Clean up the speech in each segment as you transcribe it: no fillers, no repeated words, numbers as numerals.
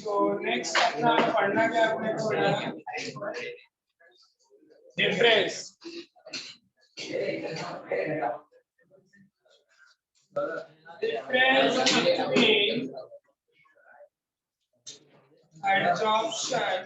तो नेक्स्ट अपना पढ़ना क्या आपने पढ़ा डिफरेंस between adsorption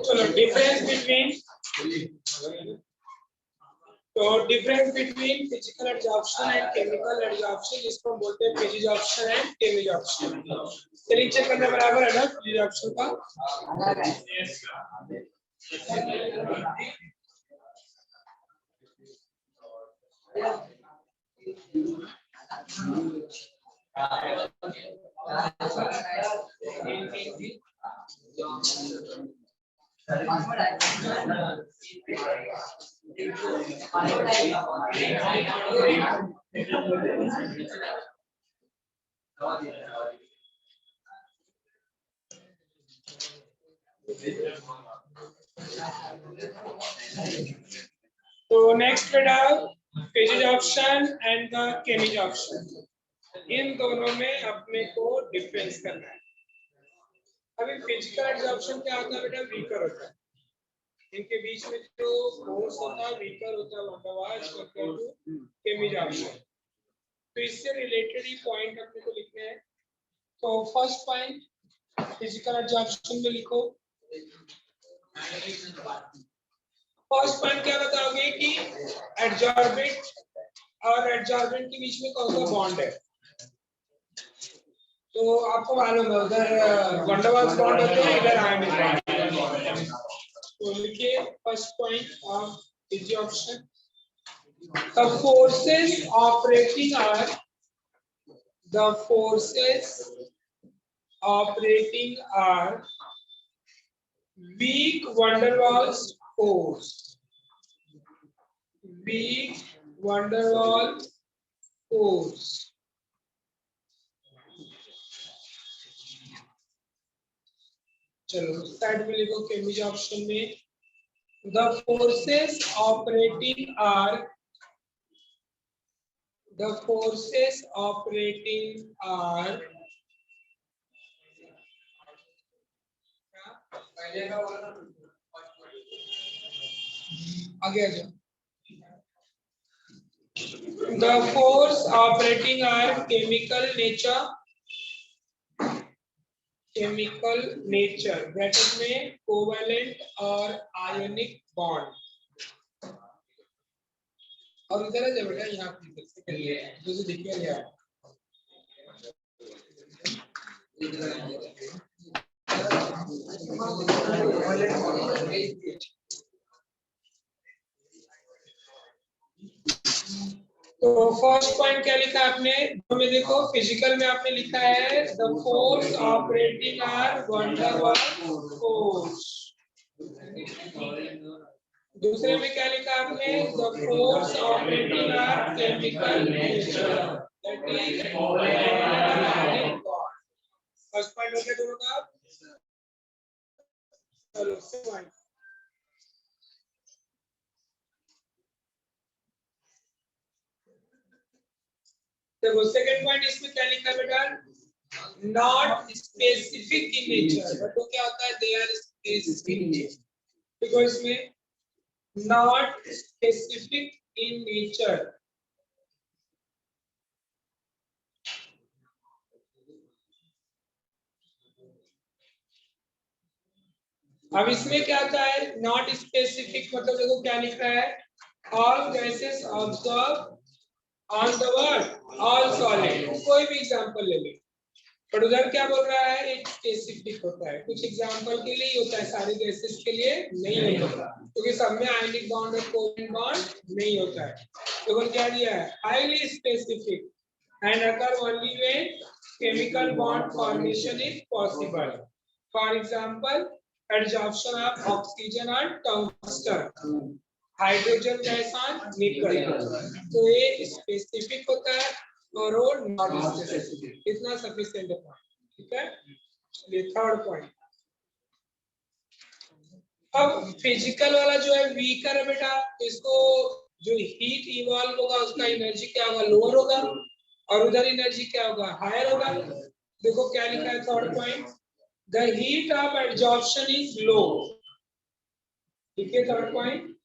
चलो डिफरेंस बिटवीन तो difference between physical adsorption and chemical adsorption जिसको बोलते हैं फिजिजॉर्प्शन एंड केमिजॉर्प्शन। चलिए चेक करना बराबर है ना फिजिजॉर्प्शन का। तो नेक्स्ट बेटा फिजिजॉर्प्शन एंड द केमिजॉर्प्शन, इन दोनों में अपने को डिफरेंस करना है। अभी फिजिकल एडजॉर्प्शन क्या होता है बेटा, वीकर होता है, इनके बीच में जो फोर्स होता है वीकर होता है, वांडरवाल्स कंपेयर टू केमिजॉर्प्शन। तो इससे रिलेटेड ही पॉइंट अपने को लिखने हैं। तो फर्स्ट पॉइंट फिजिकल एडजॉर्प्शन में लिखो। फर्स्ट पॉइंट क्या बताओगे कि एडजॉर्बेंट और एडजॉर्बेंट के बीच में कौन सा बॉन्ड है। तो आपको मालूम है उधर वंडरवाल्स बॉन्ड होते हैं, इधर आयनिक बॉन्ड। तो लिखिए first point of फिजिजॉर्प्शन, the forces operating are weak van der Waals force, weak van der Waals force, चलो साइड में लिखो केमिजॉर्प्शन में the forces operating are आगे आ जाओ। The force operating are chemical nature, bracket में covalent और आयोनिक बॉन्ड। और इधर आ जाओ बेटा, यहाँ पे जो दिख रहा है तो फर्स्ट पॉइंट क्या लिखा आपने, में देखो फिजिकल में आपने लिखा है the force operating are van der Waals force. दूसरे में क्या लिखा आपने, the force operating are chemical nature, that is first point हो गया दोनों का। चलो पॉइंट देखो, सेकंड पॉइंट इसमें क्या लिखा है बेटा, not specific in nature. But वो क्या होता है, they are specific in nature, because इसमें नॉट स्पेसिफिक इन नेचर। अब इसमें क्या आता है, नॉट स्पेसिफिक मतलब देखो क्या लिख रहा है, all gases observe on the world all solid. कोई भी एग्जांपल ले लो, पर उधर क्या बोल रहा है, एक स्पेसिफिक होता है, कुछ एग्जांपल के लिए होता है, सारे गैसेस के लिए नहीं होता, क्योंकि सब में आयनिक बॉन्ड और कोवेलेंट बॉन्ड नहीं होता है। तो क्या दिया है, highly specific and occur only when chemical bond formation is possible. For example, adsorption of oxygen on tungsten, hydrogen gas on निकल। तो ये स्पेसिफिक होता है और वो नॉट स्पेसिफिक, इतना सफिशिएंट है। ठीक है, ये थर्ड पॉइंट। अब फिजिकल वाला जो है वीकर है बेटा, इसको जो हीट इवॉल्व होगा उसका एनर्जी क्या होगा, लोअर होगा, और उधर एनर्जी क्या होगा, हायर होगा। देखो क्या लिखा है third point, the heat of adsorption is low. ठीक है, third point,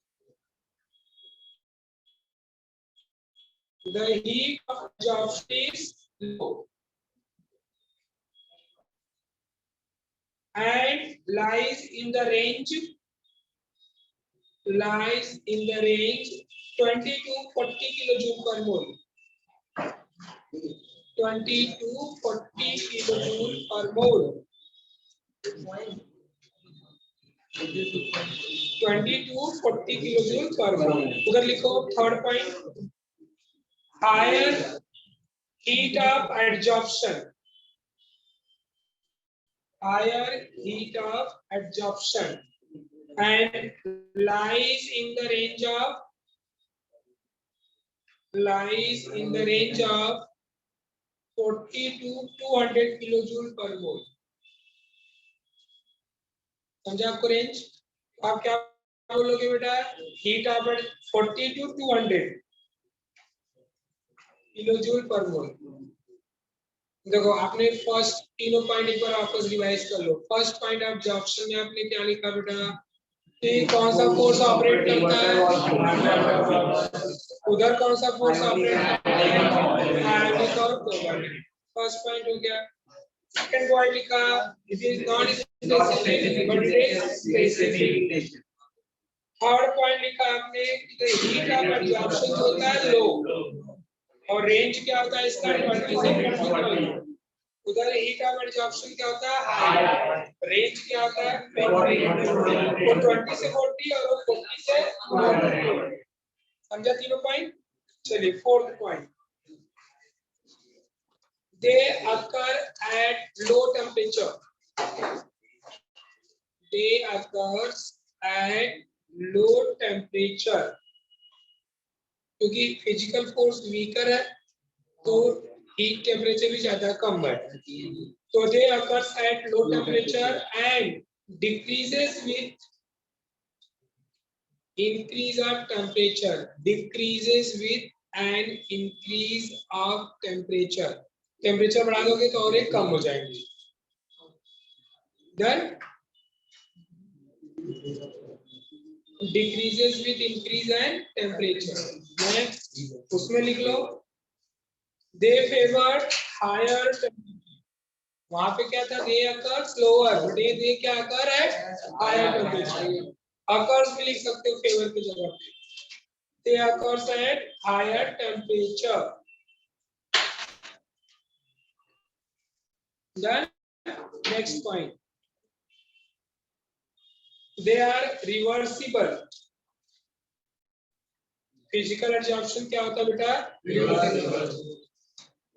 the heat of adsorption is low and lies in the range 20 to 40 kilojoule per mole, 20 to 40 kilojoule per mole, 20 to 40 kilojoule per mole। उधर लिखो third point, higher heat of adsorption, higher heat of adsorption and lies in the range of 40 to 200 kilojoule per mole। समझा आपको range? आप क्या बोलोगे बेटा, heat of 40 to 200 kilojoule पर मोल। देखो आपने फर्स्ट तीनों पॉइंट एक बार वापस रिवाइज कर लो। फर्स्ट पॉइंट ऑफ एब्जॉर्प्शन में आपने क्या लिखा बेटा, कि कौन सा फोर्स ऑपरेट करता है, उधर कौन सा फोर्स ऑपरेट करता है, आयनिक और कोवैलेंट। फर्स्ट पॉइंट हो गया। सेकंड पॉइंट लिखा, it is not specific but it is specific. Third point लिखा आपने, हीट ऑफ एब्जॉर्प्शन होता है लो, और रेंज क्या होता है इसका, 20 से 40। उधर हीट ऑफ एब्जॉर्प्शन क्या होता है, हाई, रेंज क्या होता है, 20 से 40 और 40 से 40। समझा तीनों पॉइंट? चलिए fourth point, they occur at low temperature, they occurs at low temperature। क्योंकि फिजिकल फोर्स वीकर है तो हीट टेम्परेचर भी ज्यादा कम है, तो दे occurs at low temperature and decreases with increase of temperature, decreases with an increase of temperature। Temperature बढ़ा दोगे तो और एक कम हो जाएंगे। Then decreases with increase and temperature। मैं उसमें लिख लो, they favor higher temperature। वहां पे क्या था, they occurs lower, they क्या occur है, higher temperature। occurs भी लिख सकते हो फेवर की जगह पे, they occurs at higher temperature। Then next point, they are reversible। Physical absorption क्या होता है बेटा,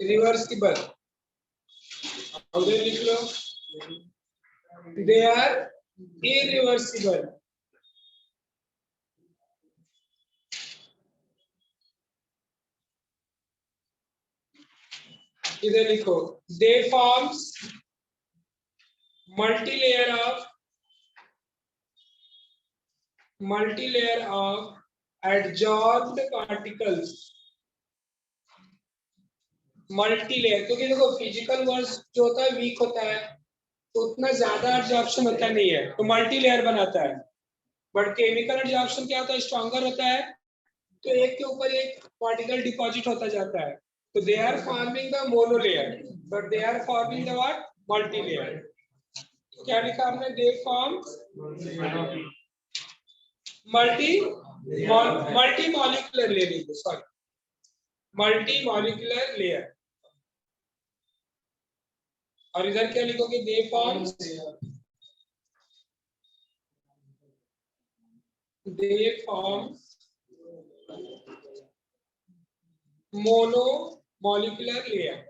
रिवर्सिबल। उधर लिख लो, they are irreversible। इधर लिखो, they forms multi-layer of adsorbed particles। Multilayer, क्योंकि देखो फिजिकल वर्ड्स जो होता है वीक होता है तो उतना ज्यादा एब्जॉर्प्शन होता नहीं है, तो मल्टीलेयर बनाता है। बट केमिकल एब्जॉर्प्शन क्या होता है, स्ट्रॉन्गर होता है, तो एक के ऊपर एक पार्टिकल डिपॉजिट होता जाता है, तो they are forming the monolayer but they are forming the what, multilayer. क्या लिखा हमने, they form multi molecular layer, sorry multi molecular layer. और इधर क्या लिखोगे? They forms mono molecular layer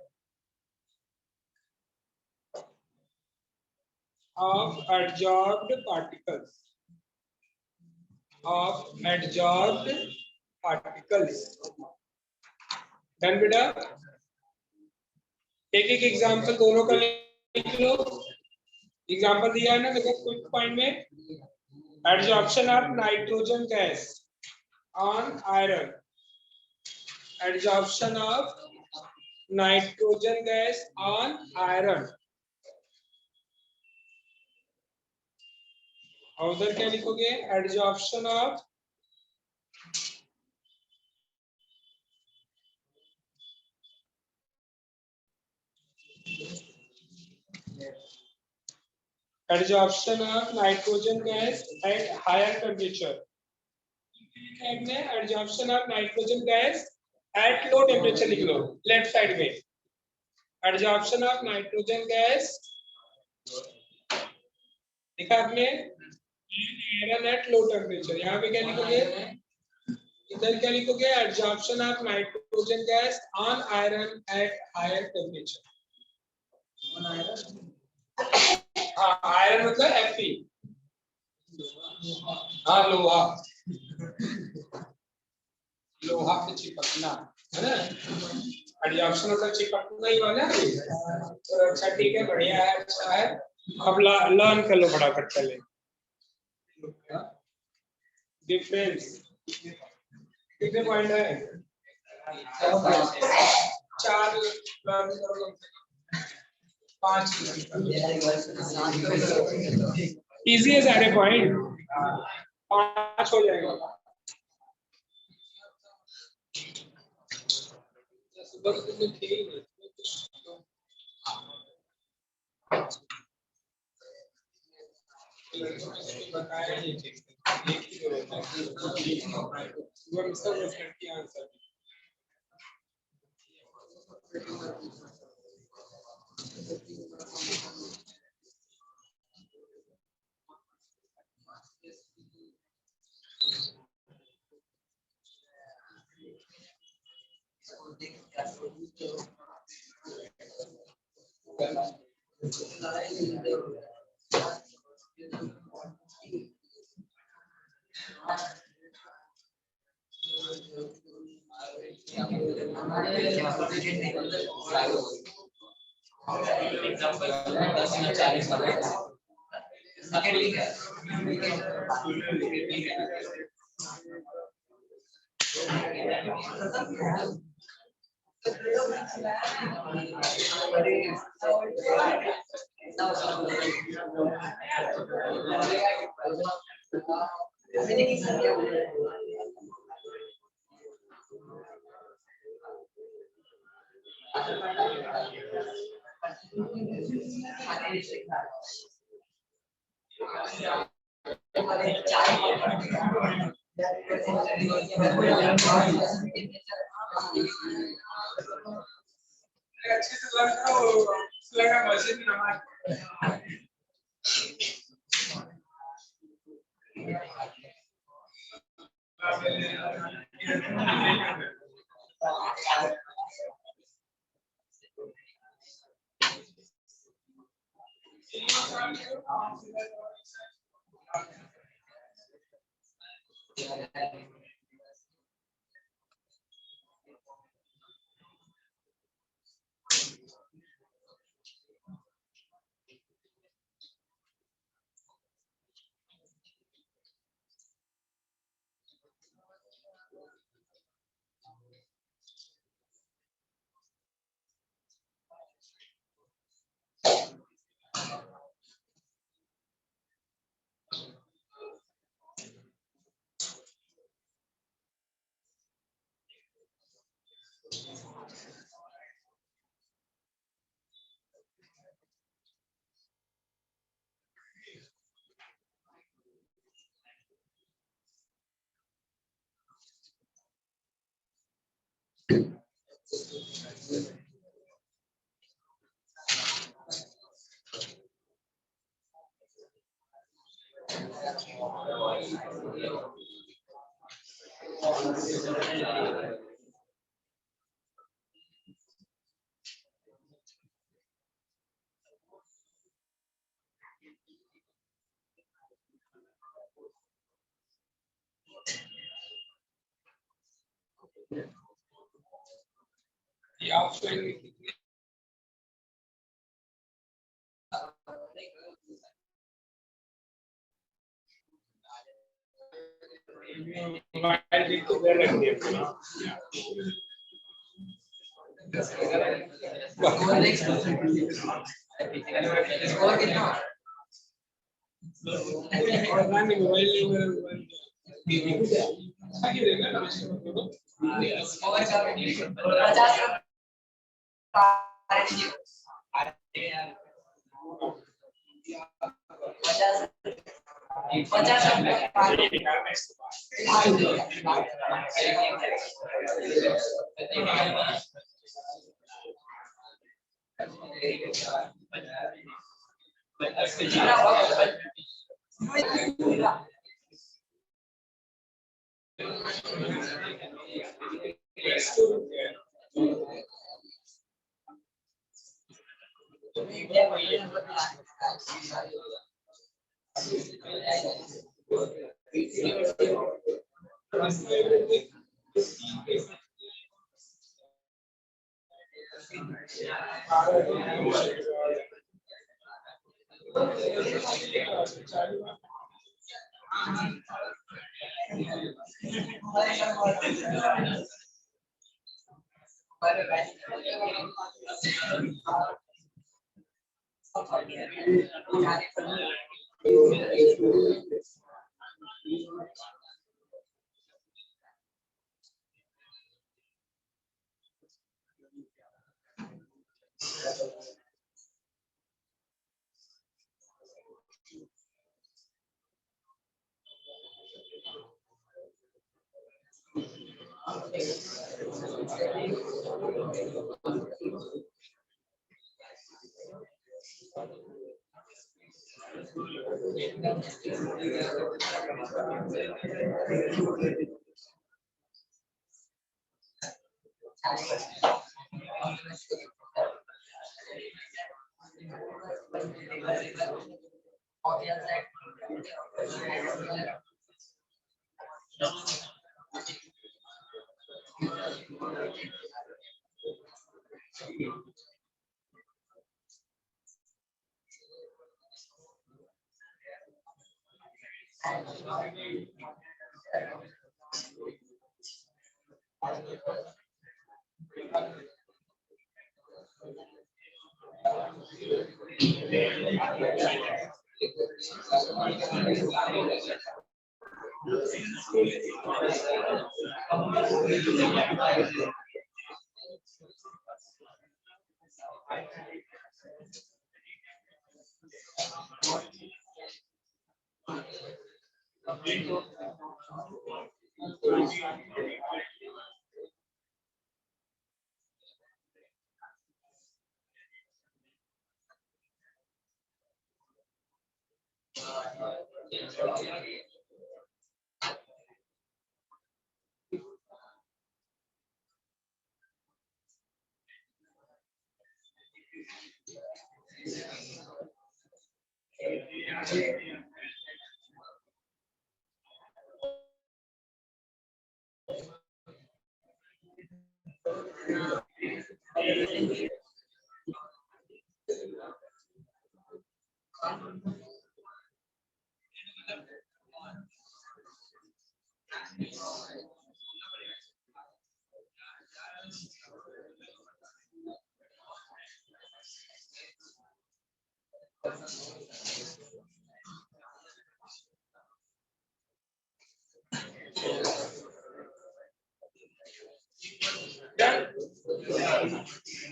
of adsorbed particles done बेटा। एक एक एग्जांपल दोनों का लिख लो। एग्जांपल दिया है ना, देखो क्विक पॉइंट में, adsorption of nitrogen gas on iron, adsorption of nitrogen gas on iron. और उधर क्या लिखोगे? Adsorption of nitrogen gas at higher temperature। Adsorption of nitrogen gas at low temperature लिख लो लेफ्ट साइड में। एडजॉर्प्शन ऑफ नाइट्रोजन गैस लिखा आपने iron at low temperature. यहाँ पे क्या लिखोगे? इधर क्या लिखोगे? Adsorption of nitrogen gas on iron at higher temperature. हाँ, आयरन मतलब Fe। हाँ, लोहा, लोहा पे चिपकना है ना। एडजॉर्प्शन मतलब चिपकना ही वाला है। तो अच्छा ठीक है, बढ़िया है, अच्छा है। अब लर्न कर लो फटाफट चले। डिफरेंस कितने पॉइंट है? 4 लर्न कर लो, 5 इजी है सारे पॉइंट, 5 हो जाएगा। बताया नहीं ठीक से, एक ही जरूरत है। वो सब की आंसर अच्छे से लर्न करो, लगा मशीन नमाज ये ऑप्शन मोबाइल भी तो घर रख दिया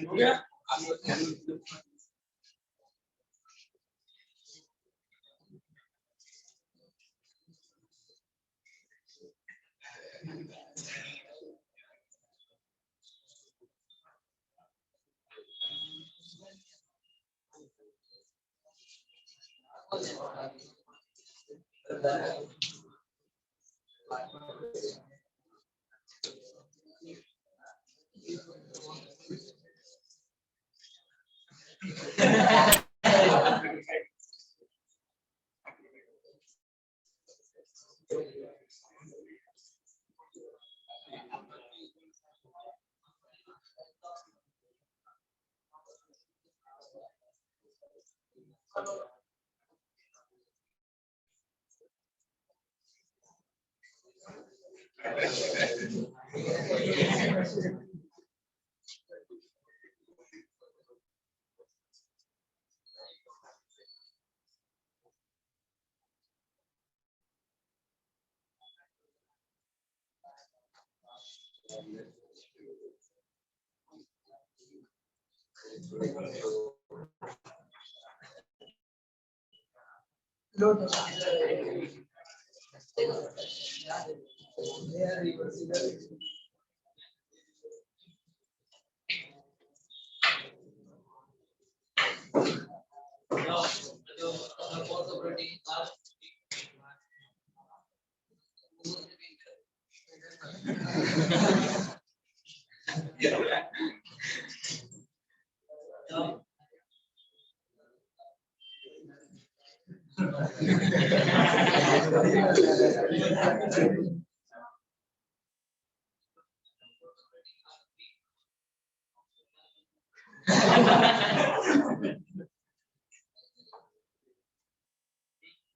हो गया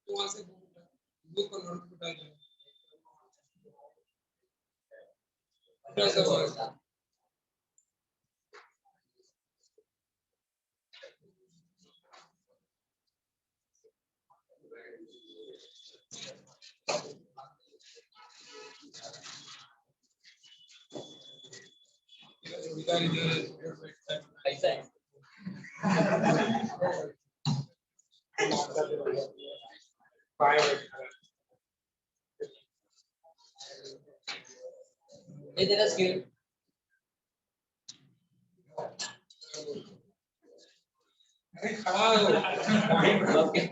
वहां से दो कलर उठा दो ऐसा है ये तेरा स्किल अरे खड़ा हो ओके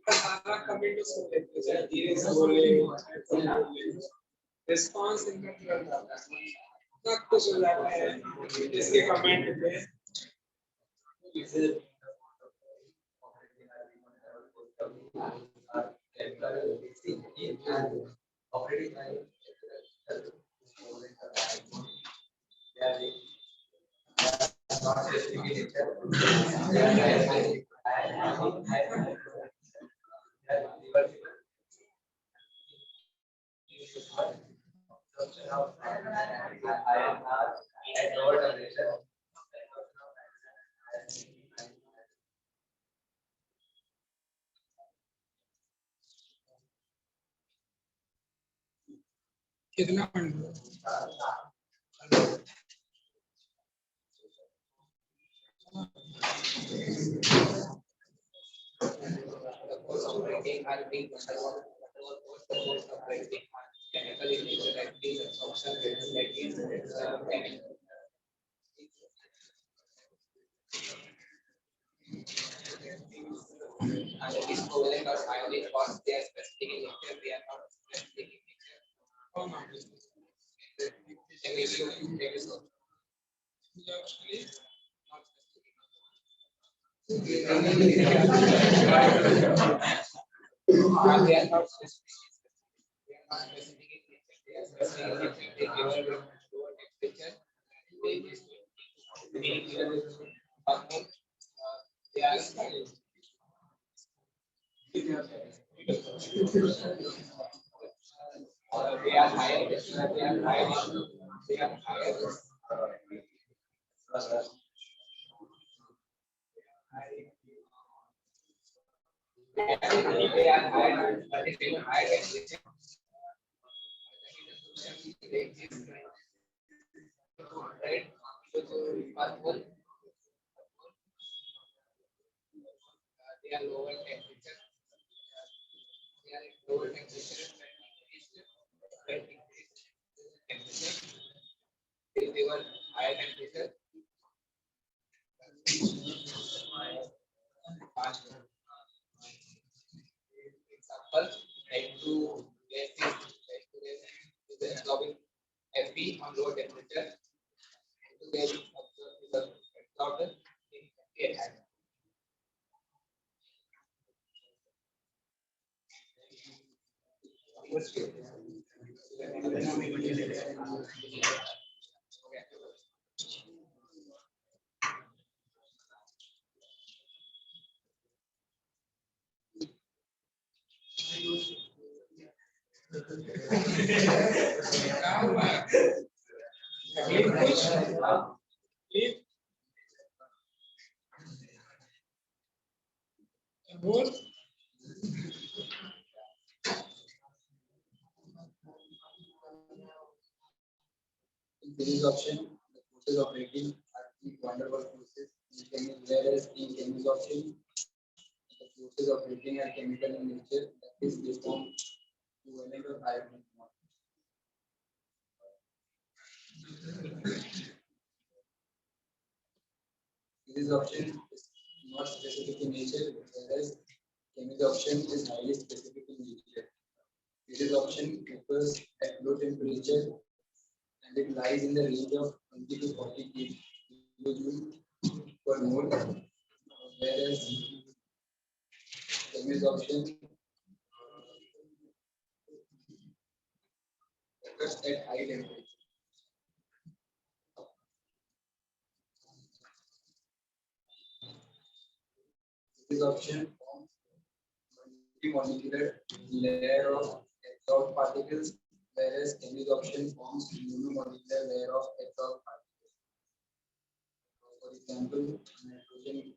सारा कमेंट उसको देखते हैं धीरे से बोले रिस्पांस इनका तुरंत आता है सब कुछ हो जाता है इसके कमेंट पे कितना पॉइंट? बोल In this option, the forces operating are the van der Waals forces, whereas in Cambridge option, the forces operating are chemical in nature, that is they form equivalent or higher. This option is not specific in nature, whereas Cambridge option is highly specific in nature. This option occurs at low temperature and it lies in the range of 20 to 40 kilojoule per mole, whereas Cambridge option occurs at high temperature. This option forms multi-molecular layer of adsorbed particles, whereas Cambridge option forms monomolecular layer of adsorbed particles. For example, nitrogen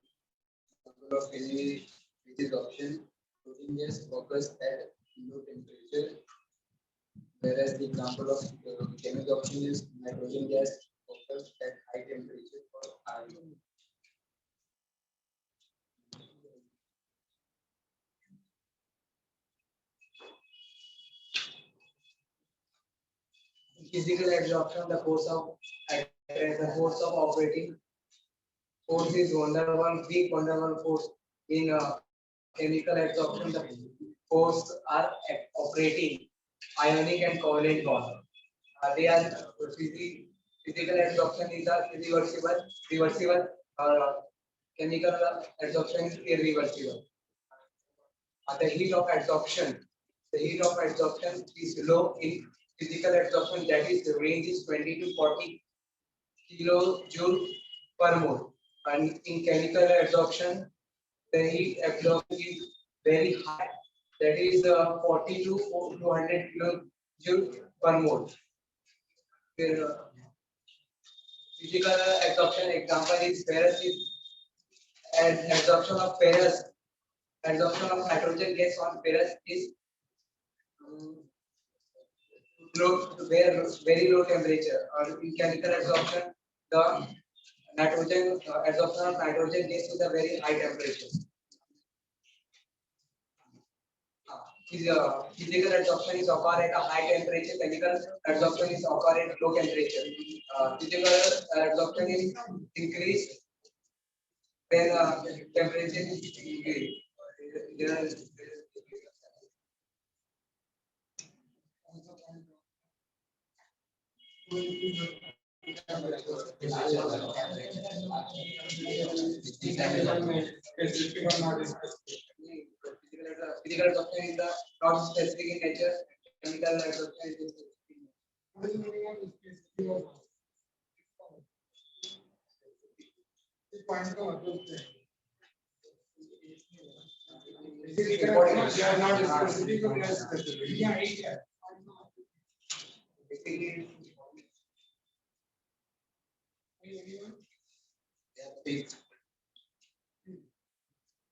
example of any this option, protein gas occurs at low temperature, whereas the example of Cambridge option is nitrogen gas occurs at high temperature for iron. Physical absorption, the force of operating force is van der Waals, weak van der Waals force. In chemical absorption, the force are operating ionic and covalent bond. They are physical absorption is reversible. Chemical absorption is irreversible. The heat of absorption is low in physical absorption, that is the range is 20 to 40 kilojoule per mole, and in chemical absorption the heat absorption is very high, that is 40 to 200 kilojoule per mole. फिर physical absorption example is ferrous is absorption of ferrous, absorption of nitrogen gas on ferrous is low, very low temperature, or in chemical absorption the nitrogen absorption of nitrogen gas to the very high temperature. Physical absorption is occur at a high temperature, chemical absorption is occur at low temperature. Physical absorption is increased when temperature is increased. Physical absorption is the not specific in nature. Chemical absorption is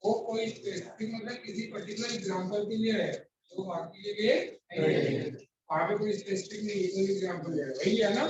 वो कोई specific मतलब किसी particular example के लिए है तो बाकी के लिए नहीं है वहां पे कोई स्पेसिफिक नहीं है कोई एग्जांपल है वही है ना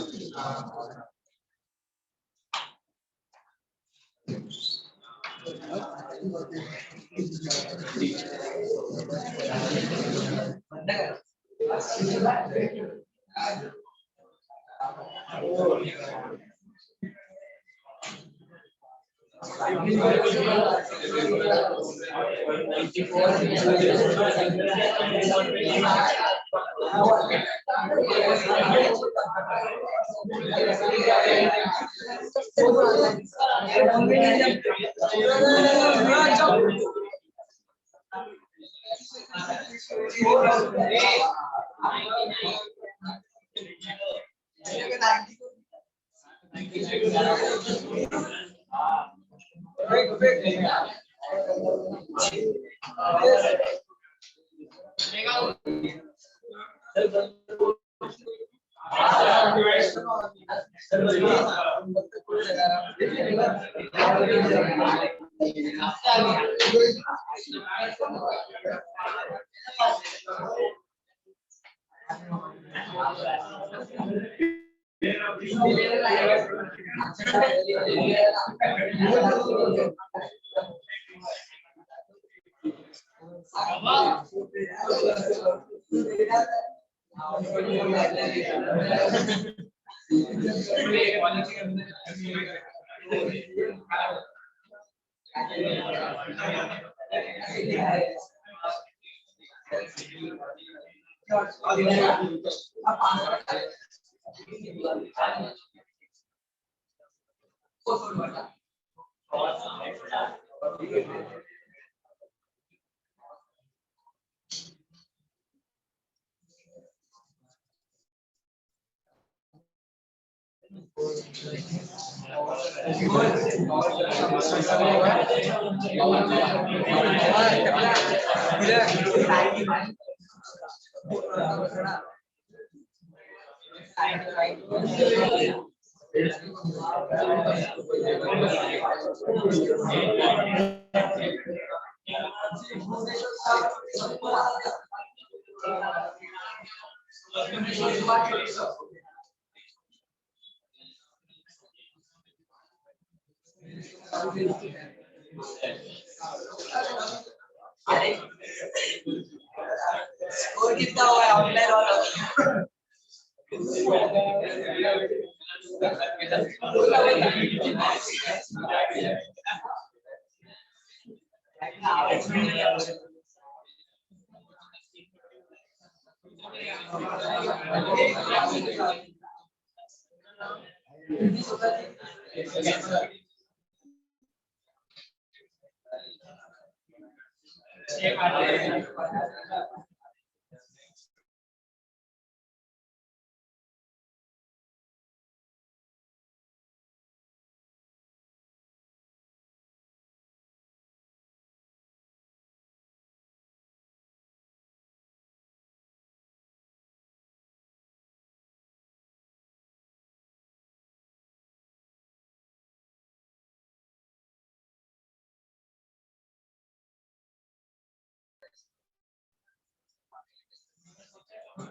और कितना हुआ है ऑनलाइन और हो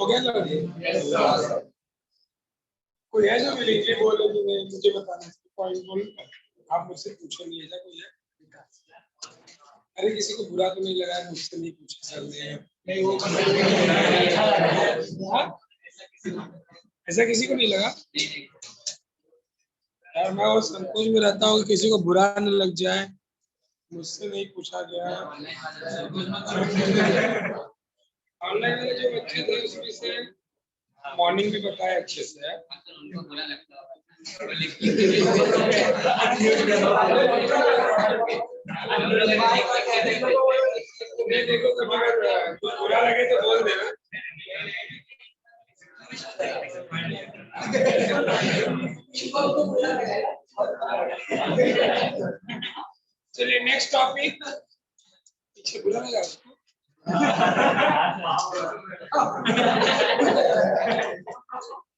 गया ना? कोई है जो मिलेंगे बोले तो मुझे बताना पॉइंट बोल। आप मुझसे पूछेंगे ऐसा कोई है? अरे किसी को बुरा तो नहीं लगा, मुझसे नहीं पूछा सर ने। नहीं वो ऐसा किसी को नहीं लगा यार। मैं वो संकोच में रहता हूँ कि किसी को बुरा न लग जाए, मुझसे नहीं पूछा गया। ऑनलाइन वाले जो बच्चे थे उसमें से मॉर्निंग में बताया अच्छे से है। देखो कभी अगर कुछ बुरा लगे तो बोल देना। चलिए नेक्स्ट टॉपिक। पीछे बुरा लगा उसको।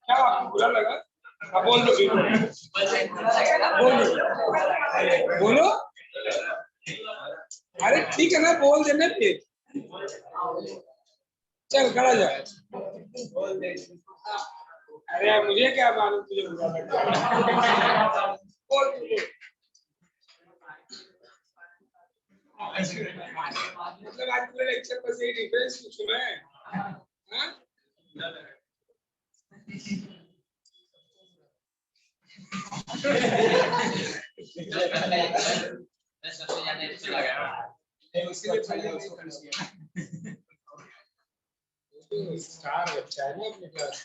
क्या आपको बुरा लगा? हाँ बोल दो, बोलो। अरे ठीक है ना, बोल देना फिर। चल खड़ा जा। अरे यार मुझे क्या मालूम तुझे बुरा लगा। बोल दो। मतलब आज पूरे लेक्चर पर से डिफरेंस पूछूं मैं? हाँ? स्टार बच्चा है ना अपने क्लास।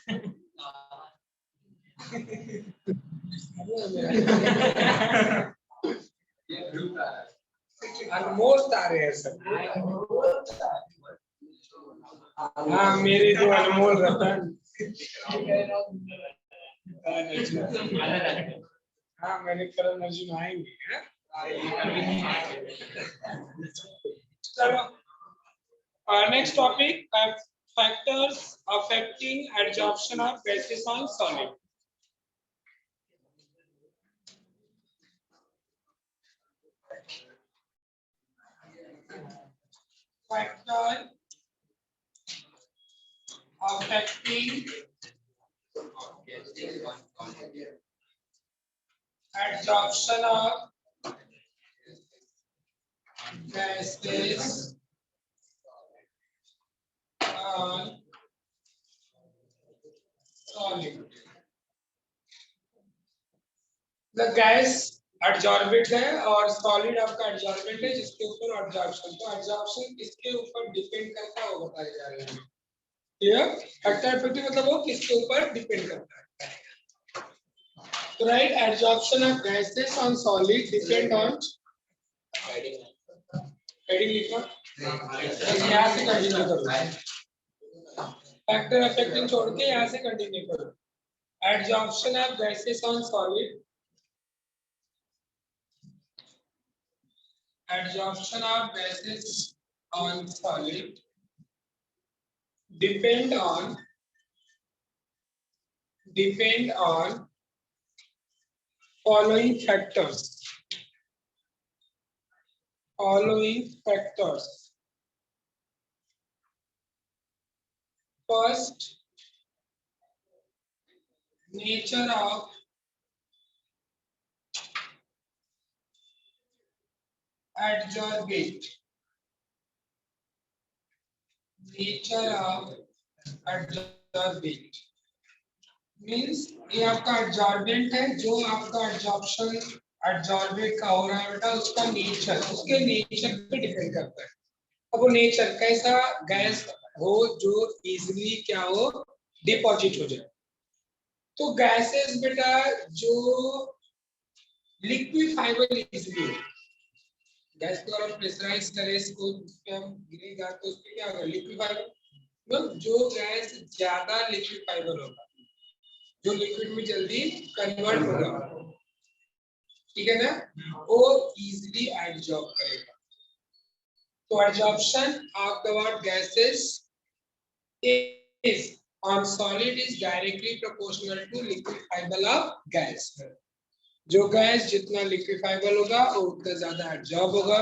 अनमोल तारे हैं सब। हाँ मेरे जो अनमोल रतन। हाँ मैंने करण अर्जुन आएंगे। चलो next topic, factors affecting adsorption of gases on solid. Factor affecting adsorption of gases on solid. The gas adsorbent है और सॉलिड आपका एडजॉर्बेंट है जिसके ऊपर एडजॉर्प्शन, तो एडजॉर्प्शन किसके ऊपर डिपेंड करता है वो बताया जा रहा है। क्लियर? फैक्टर इफेक्टिव मतलब वो किसके ऊपर डिपेंड करता है। तो right, adsorption of gases on solid depend on heading लिखो, बस यहाँ से कंटिन्यू करो, फैक्टर इफेक्टिव छोड़ के यहाँ से कंटिन्यू करो। Adsorption of gases on solid, adsorption of gases on solid depend on following factors. First, nature of adsorbate. Means ये आपका एडजॉर्बेंट है, जो आपका एडजॉर्प्शन एडजॉर्बेट का हो रहा है बेटा, उसका नेचर, उसके नेचर पे डिपेंड करता है। अब वो नेचर कैसा गैस हो जो इजीली क्या हो, डिपॉजिट हो जाए। तो गैसेस बेटा जो लिक्विफाइबल इजीली हो, गैस को अगर प्रेशराइज करें इसको, हम गिरेगा तो उसमें क्या होगा, लिक्विफाइबल। मतलब जो गैस ज्यादा लिक्विफाइबल होगा, जो लिक्विड में जल्दी कन्वर्ट होगा, ठीक है ना, वो इजीली एडजॉर्ब करेगा। तो adsorption of the what gases is on solid is directly proportional to liquefiable of gas. जो गैस जितना लिक्विफाइबल होगा वो उतना ज्यादा एडजॉर्ब होगा।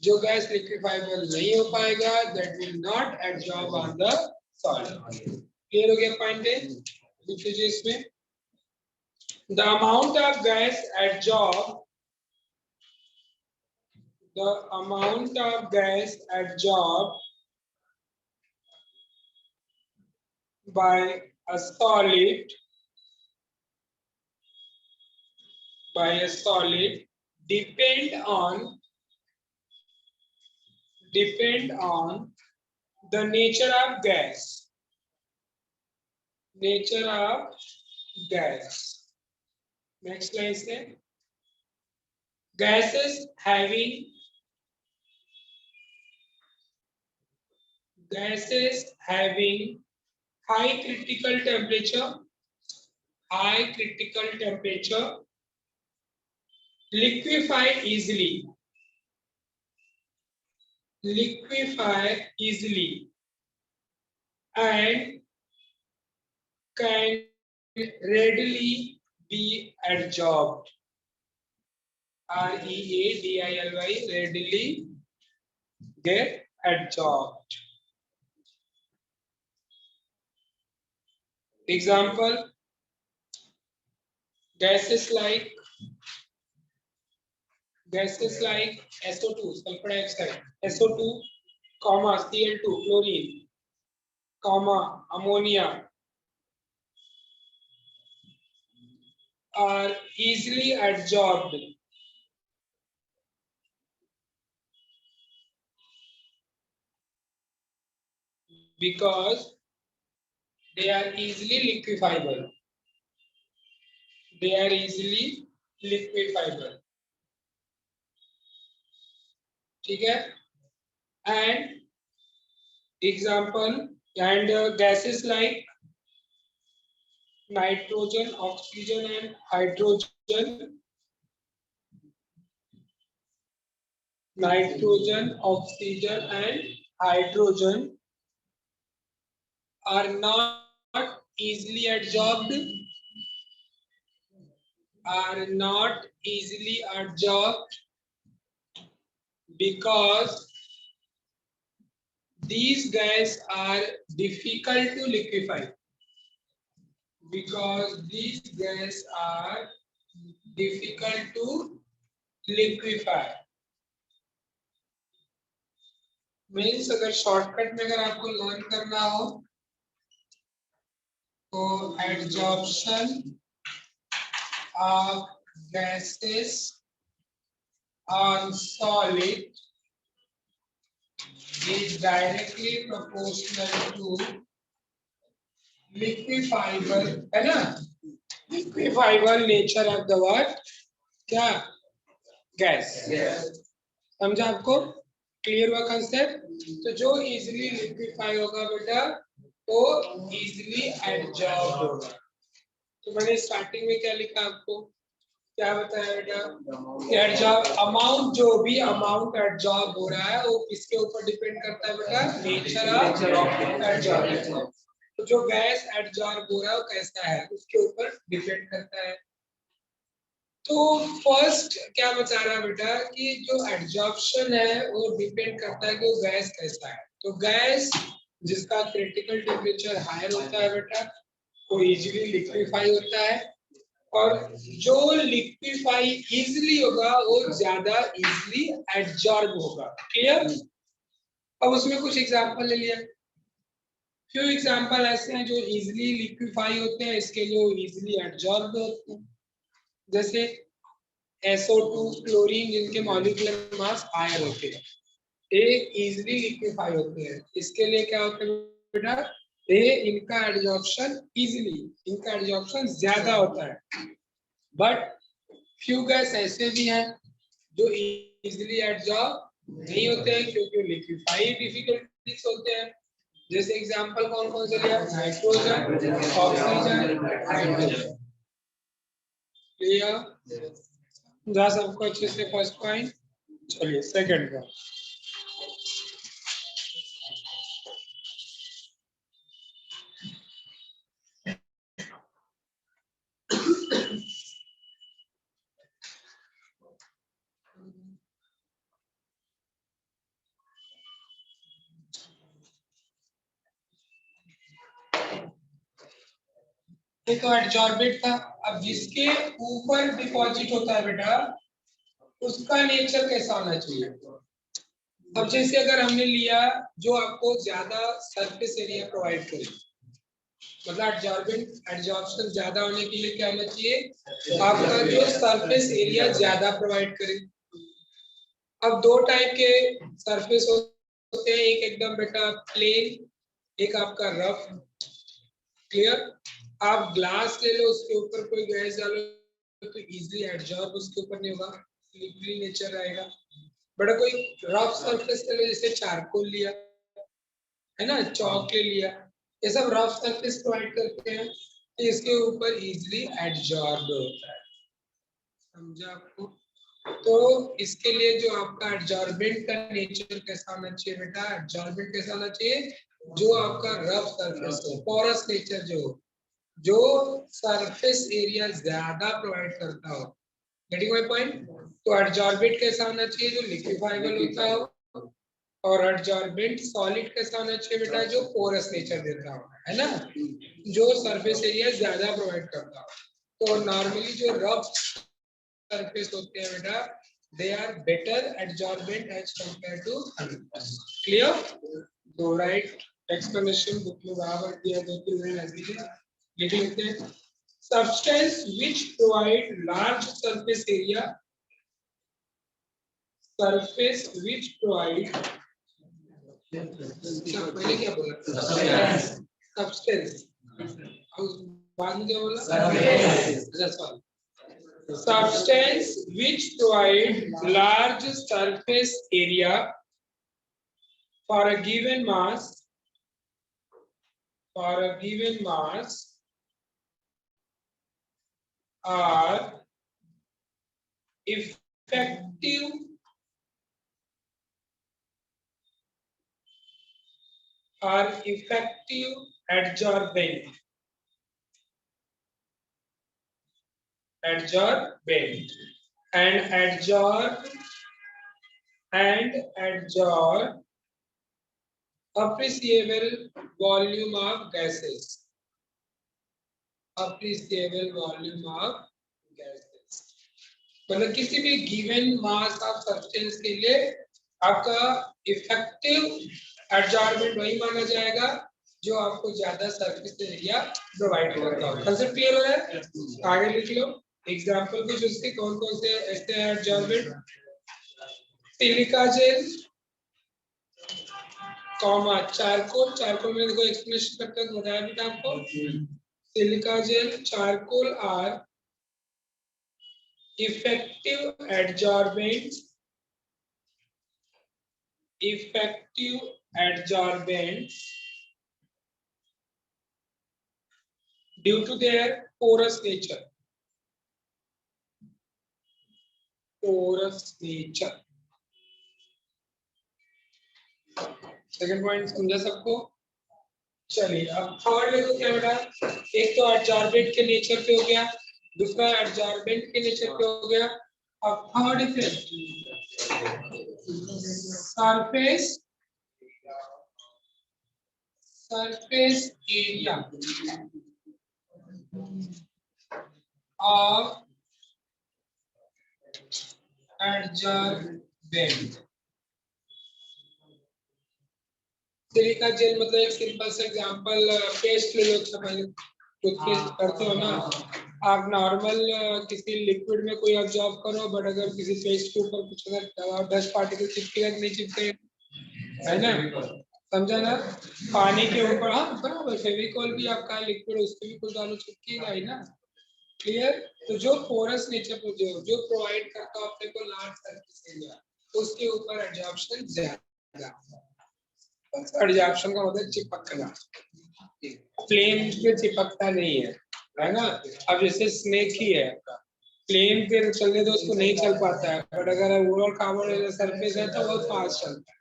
जो गैस लिक्विफाइबल नहीं हो पाएगा, that will not adsorb on the solid. Clear हो गया पॉइंट है? लिख लीजिए इसमें, the amount of gas adsorbed, by a solid depend on the nature of gas. Next line is gases having high critical temperature liquefy easily and can readily be adsorbed. READILY, readily get adsorbed. Example, gases like SO2, sulfur dioxide, SO2, Cl2, chlorine, ammonia are easily adsorbed because they are easily liquefiable. ठीक है? And example, and gases like nitrogen, oxygen and hydrogen, are not easily adsorbed because these gases are difficult to liquefy. difficult to liquefy. Means अगर shortcut में अगर आपको learn करना हो तो adsorption of gases on solid is directly proportional to liquefiable, है ना? Liquefiable nature of the what? क्या? गैस. समझा आपको? क्लियर हुआ कंसेप्ट? तो जो इजीली लिक्विफाई होगा बेटा वो इजीली एडजॉर्ब होगा. तो मैंने स्टार्टिंग में क्या लिखा आपको? क्या बताया बेटा? एडजॉर्ब अमाउंट, जो भी अमाउंट एडजॉर्ब हो रहा है वो किसके ऊपर डिपेंड करता है बेटा? Nature of adsorb. तो जो गैस एडजॉर्ब हो रहा है वो कैसा है उसके ऊपर डिपेंड करता है. तो फर्स्ट क्या बता रहा है बेटा कि जो एडजॉर्प्शन है वो डिपेंड करता है कि वो गैस कैसा है. तो गैस जिसका क्रिटिकल टेम्परेचर हायर होता है बेटा वो इजीली लिक्विफाई होता है, और जो लिक्विफाई इजीली होगा वो ज्यादा इजीली एडजॉर्ब होगा. क्लियर? अब उसमें कुछ एग्जांपल ले लिया. फ्यू एग्जांपल ऐसे हैं जो इजीली लिक्विफाई होते हैं, इसके लिए वो इजीली एडजॉर्ब होते हैं. जैसे SO2 क्लोरीन, जिनके मॉलिक्यूलर मास हायर होते हैं, ये इजीली लिक्विफाई होते हैं. इसके लिए क्या होता है बेटा? ये इनका एडजॉर्प्शन इनका एडजॉर्प्शन ज्यादा होता है. बट फ्यू गैस ऐसे भी हैं जो इजीली एडजॉर्ब नहीं होते हैं क्योंकि लिक्विफाई डिफिकल्टीज होते हैं. जैसे एग्जांपल कौन कौन से लिया? Nitrogen, oxygen, hydrogen. क्लियर? जा सबको अच्छे से फर्स्ट पॉइंट. चलिए सेकंड का. ये तो एडजॉर्बेट था. अब जिसके ऊपर डिपॉजिट होता है बेटा उसका नेचर कैसा होना चाहिए? अब जैसे अगर हमने लिया जो आपको ज्यादा सरफेस एरिया प्रोवाइड करे, मतलब एडजॉर्प्शन ज्यादा होने के लिए क्या होना चाहिए? आपका जो सरफेस एरिया ज्यादा प्रोवाइड करे. अब दो टाइप के सरफेस होते हैं, एक एकदम बेटा प्लेन, एक आपका रफ. क्लियर? आप ग्लास ले लो, उसके ऊपर कोई गैस डालो तो इजीली एडजॉर्ब उसके ऊपर नहीं होगा, लिक्विड नेचर रहेगा. बड़ा कोई रफ सरफेस ले लो, जैसे चारकोल लिया है ना, चौक ले लिया, ये सब रफ सरफेस प्रोवाइड करते हैं तो इसके ऊपर इजीली एडजॉर्ब होता है. समझा आपको? तो इसके लिए जो आपका एडजॉर्बेंट का नेचर कैसा होना चाहिए बेटा? एडजॉर्बेंट कैसा होना चाहिए? जो आपका रफ सरफेस हो, पोरस नेचर जो सरफेस एरिया ज्यादा प्रोवाइड करता हो. Getting my point? तो एडजॉर्बेंट कैसा होना चाहिए? जो लिक्विफाइबल होता हो. और एडजॉर्बेंट सॉलिड कैसा होना चाहिए बेटा? जो पोरस नेचर देता हो, है ना, जो सरफेस एरिया ज्यादा प्रोवाइड करता हो. तो नॉर्मली जो रफ सरफेस होते हैं बेटा they are better adsorbent as compared to others. Clear? So right explanation book में बराबर दिया दो तीन लाइन ऐसी है. लिख लेते हैं. Substance which provide large surface area, surface which provide, पहले क्या बोला? Substance. बाद में क्या बोला? Surface. Substance which provide large surface area for a given mass, are effective adsorbent. And adsorb appreciable volume of gases. मतलब किसी भी गिवन मास ऑफ सब्सटेंस के लिए आपका इफेक्टिव एडजॉर्बेंट वही माना जाएगा जो आपको ज्यादा सरफेस एरिया प्रोवाइड करता हो। कंसेप्ट क्लियर हो रहा है? आगे लिख लो एग्जांपल कुछ उसके कौन कौन से ऐसे adsorbent. Silica gel comma charcoal. Charcoal में देखो एक्सप्लेनेशन करते हैं बताया बेटा आपको। Silica gel charcoal are effective adsorbents due to their porous nature second point समझा सबको? चलिए अब थर्ड देखो क्या बेटा। एक तो एडजॉर्बेंट के नेचर पे हो गया, दूसरा एडजॉर्बेंट के नेचर पे हो गया। अब third effect surface area of adsorbent. Silica jail मतलब एक सिंपल सा एग्जांपल पेस्ट ले लो। अच्छा पहले टूथपेस्ट करते हो ना आप, नॉर्मल किसी लिक्विड में कोई ऑब्जॉर्व करो, बट अगर किसी पेस्ट के ऊपर कुछ अगर डस्ट पार्टिकल चिपकेगा कि नहीं चिपकेगा, है ना? समझा ना? पानी के ऊपर, हाँ बराबर, फेविकॉल भी आपका लिक्विड है उसके भी कुछ डालो चिपकेगा ही ना। क्लियर? तो जो पोरस नेचर जो प्रोवाइड करता है अपने को लार्ज सरफेस एरिया, उसके ऊपर एडजॉर्प्शन ज्यादा। एडजॉर्प्शन का मतलब चिपकना, प्लेन पे चिपकता नहीं है ना? अब जैसे स्नेक ही है प्लेन पे चलने दो उसको नहीं चल पाता है, बट अगर ओवरऑल कार्बन सरफेस है तो बहुत फास्ट चलता है।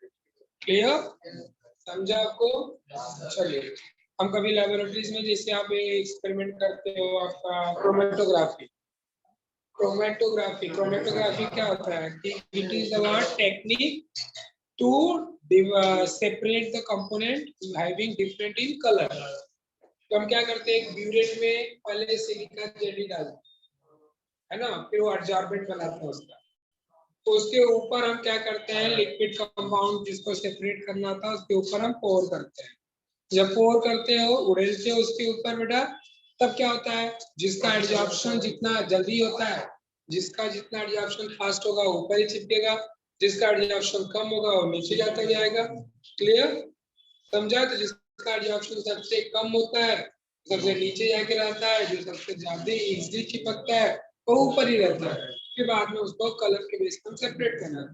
क्लियर? समझा आपको? चलिए हम कभी लेबोरेटरीज में जैसे आप एक्सपेरिमेंट करते हो आपका क्रोमेटोग्राफी क्या होता है कि it is a technique to separate the component having different in color। तो हम क्या करते हैं, एक ब्यूरेट में पहले सिलिका जेली डालते है ना, फिर वो एडजॉर्बेंट बनाते हैं उसका। तो उसके ऊपर हम क्या करते हैं, लिक्विड कंपाउंड जिसको सेपरेट करना था उसके ऊपर हम पोर करते हैं। जब पोर करते हो उड़ेलते हो उसके ऊपर बेटा, तब क्या होता है, जिसका एडजॉर्प्शन जितना जल्दी होता है, जिसका जितना एडजॉर्प्शन फास्ट होगा ऊपर ही चिपकेगा, जिसका एडजॉर्प्शन कम होगा वो नीचे जाता जाएगा। क्लियर? समझा? तो जिसका एडजॉर्प्शन सबसे कम होता है सबसे नीचे जाके रहता है, जो सबसे ज्यादा इजीली चिपकता है वो ऊपर ही रहता है। फिर बाद में उसको कलर के बेस पर सेपरेट करना है।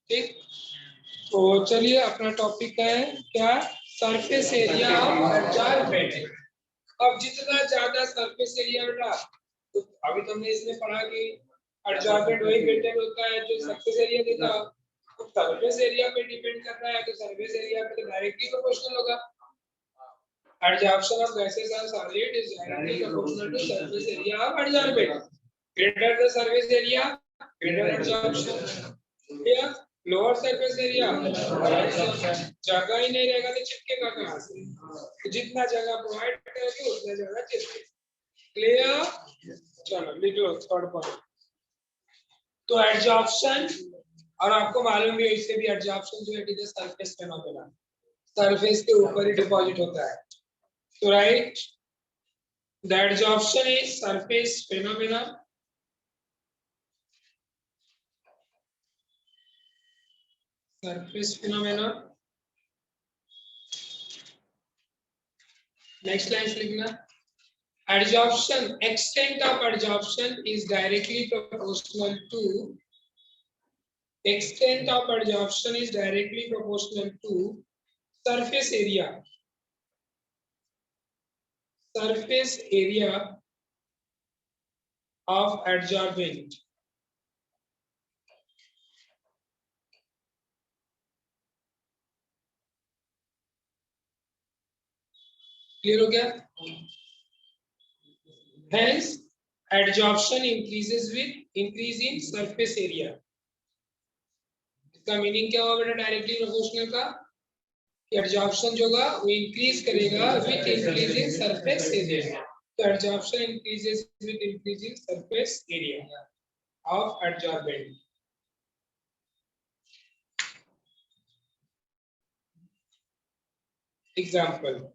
ठीक, तो चलिए अपना टॉपिक है क्या, सरफेस एरिया ऑफ एडजॉर्बेंट। अब जितना ज्यादा सरफेस एरिया बेटा, तो अभी तुमने इसमें पढ़ा कि एडजॉर्बेंट वही मेंटेन होता है जो सरफेस एरिया देता है। तो सरफेस एरिया पे डिपेंड कर रहा है तो सरफेस एरिया पे तो डायरेक्टली प्रोपोर्शनल होगा। Adsorption of gases and solid is directly proportional to surface area of adsorbent. Greater the surface area greater adsorption. Clear? Lower surface area जगह ही नहीं रहेगा तो चिपकेगा कहां से? तो जितना जगह प्रोवाइड करेगी उतना जगह चिपकेगा। क्लियर? चलो लिख लो थर्ड पॉइंट। तो एडजॉर्प्शन, और आपको मालूम है इससे भी एडजॉर्प्शन जो है it is surface phenomena, surface के ऊपर ही डिपॉजिट होता है। तो right, the adsorption is surface phenomena surface phenomena। next line लिखना, adsorption, extent of adsorption is directly proportional to, extent of adsorption is directly proportional to surface area of adsorbent। Clear हो गया? Hence, adsorption increases with increase in surface area। इसका meaning क्या होगा बेटा directly proportional का, कि adsorption जो होगा वो इंक्रीज करेगा with increase in surface area. तो adsorption increases with increasing surface area of adsorbent. Example.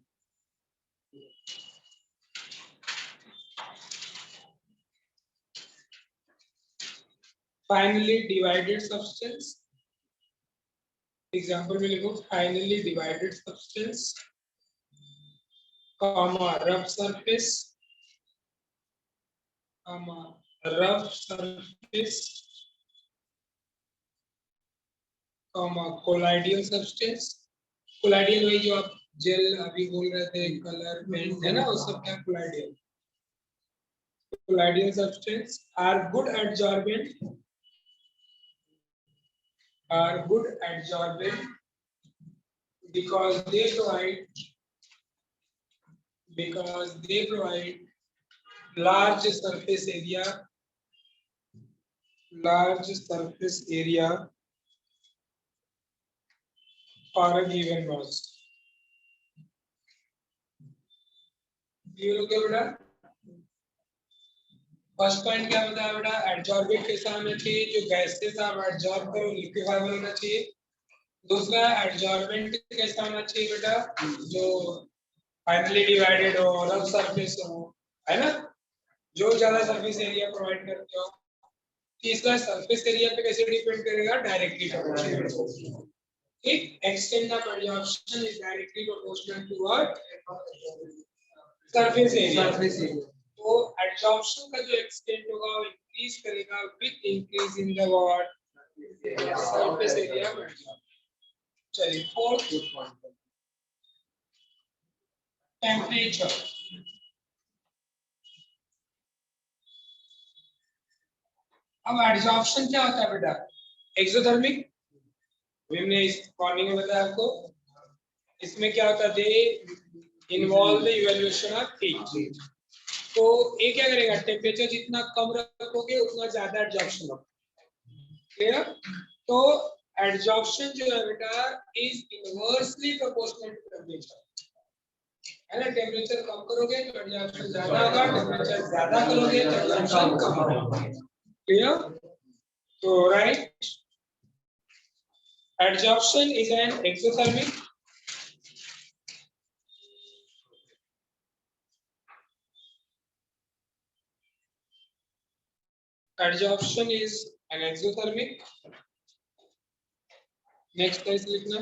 Finally divided substance. Example में लिखो finally divided substance, comma rough surface, comma rough surface, comma colloidal substance. Colloidal वही जो आप jail अभी बोल रहे थे, कलर पेंट है ना, वो सब क्या colloidal. Colloidal substance are good adsorbent, because they provide large surface area for a given mass. ये लोग क्या बेटा, फर्स्ट पॉइंट क्या बताया बेटा, एडजॉर्बेंट कैसा होना चाहिए, जो गैसेस आप एडजॉर्ब करो लिक्विफाइबल होना चाहिए. दूसरा एडजॉर्बेंट कैसा होना चाहिए बेटा, जो फाइनली डिवाइडेड हो, रफ सरफेस हो, है ना, जो ज्यादा सरफेस एरिया प्रोवाइड करते हो. तीसरा सरफेस एरिया पे कैसे डिपेंड करेगा, डायरेक्टली प्रोपोर्शनल. ठीक, extent of adsorption is directly proportional to what, surface area. तो एडजॉर्प्शन का जो एक्सटेंट होगा वो इंक्रीज करेगा with increase in the what, surface area. चलिए फोर्थ पॉइंट, टेम्परेचर. अब एडजॉर्प्शन क्या होता है बेटा, एक्सोथर्मिक. हमने इस मॉर्निंग में बताया आपको, इसमें क्या होता है, they involve the evaluation of heat. तो ये क्या करेगा, टेम्परेचर जितना कम रखोगे उतना ज्यादा एडजॉर्प्शन होगा. क्लियर. तो एडजॉर्प्शन जो है बेटा is inversely proportional to temperature. है ना, टेम्परेचर कम करोगे तो एडजॉर्प्शन ज्यादा होगा, टेम्परेचर ज्यादा करोगे तो एडजॉर्प्शन कम होगा. क्लियर. तो right, adsorption is an exothermic next is लिखना.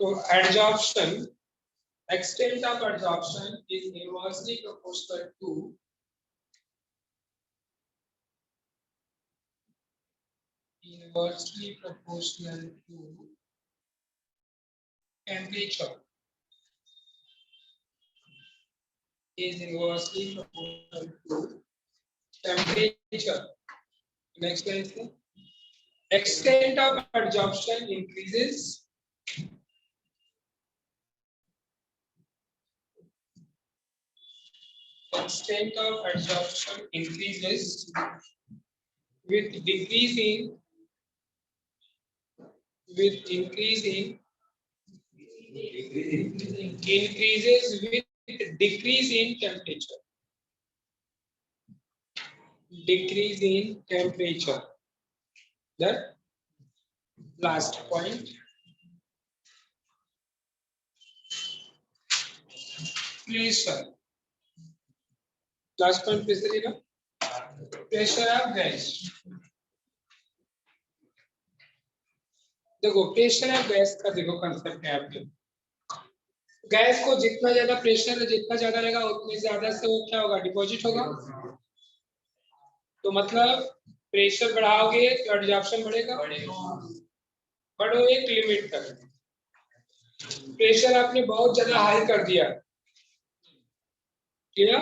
तो adsorption, extent of adsorption is inversely proportional to temperature. Is inversely proportional to temperature. Next is the extent of adsorption increases with decreasing decrease in temperature. The last point, pressure. Last point pressure of gas. देखो pressure of gas का देखो concept है आपके. Gas को जितना ज्यादा pressure जितना ज्यादा रहेगा उतने ज्यादा से वो क्या होगा, डिपॉजिट होगा. तो मतलब प्रेशर बढ़ाओगे तो एडजॉर्प्शन बढ़ेगा, बढ़ो एक लिमिट तक. प्रेशर आपने बहुत ज्यादा हाई कर दिया, ठीक है,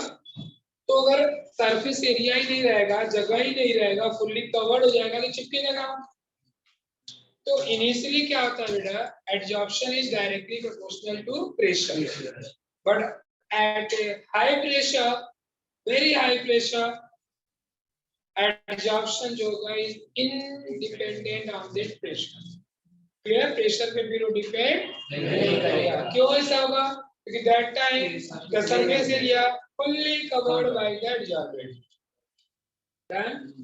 तो अगर सरफेस एरिया ही नहीं रहेगा, जगह ही नहीं रहेगा, फुल्ली कवर्ड हो जाएगा तो चिपकेगा. तो इनिशियली क्या होता है बेटा, adsorption is directly proportional to pressure, but at high pressure, very high pressure, adsorption जो होगा is independent on that pressure. Clear. Pressure पे भी वो डिपेंड नहीं करेगा. क्यों ऐसा होगा, क्योंकि that time the surface area fully covered by the adsorbent. Done.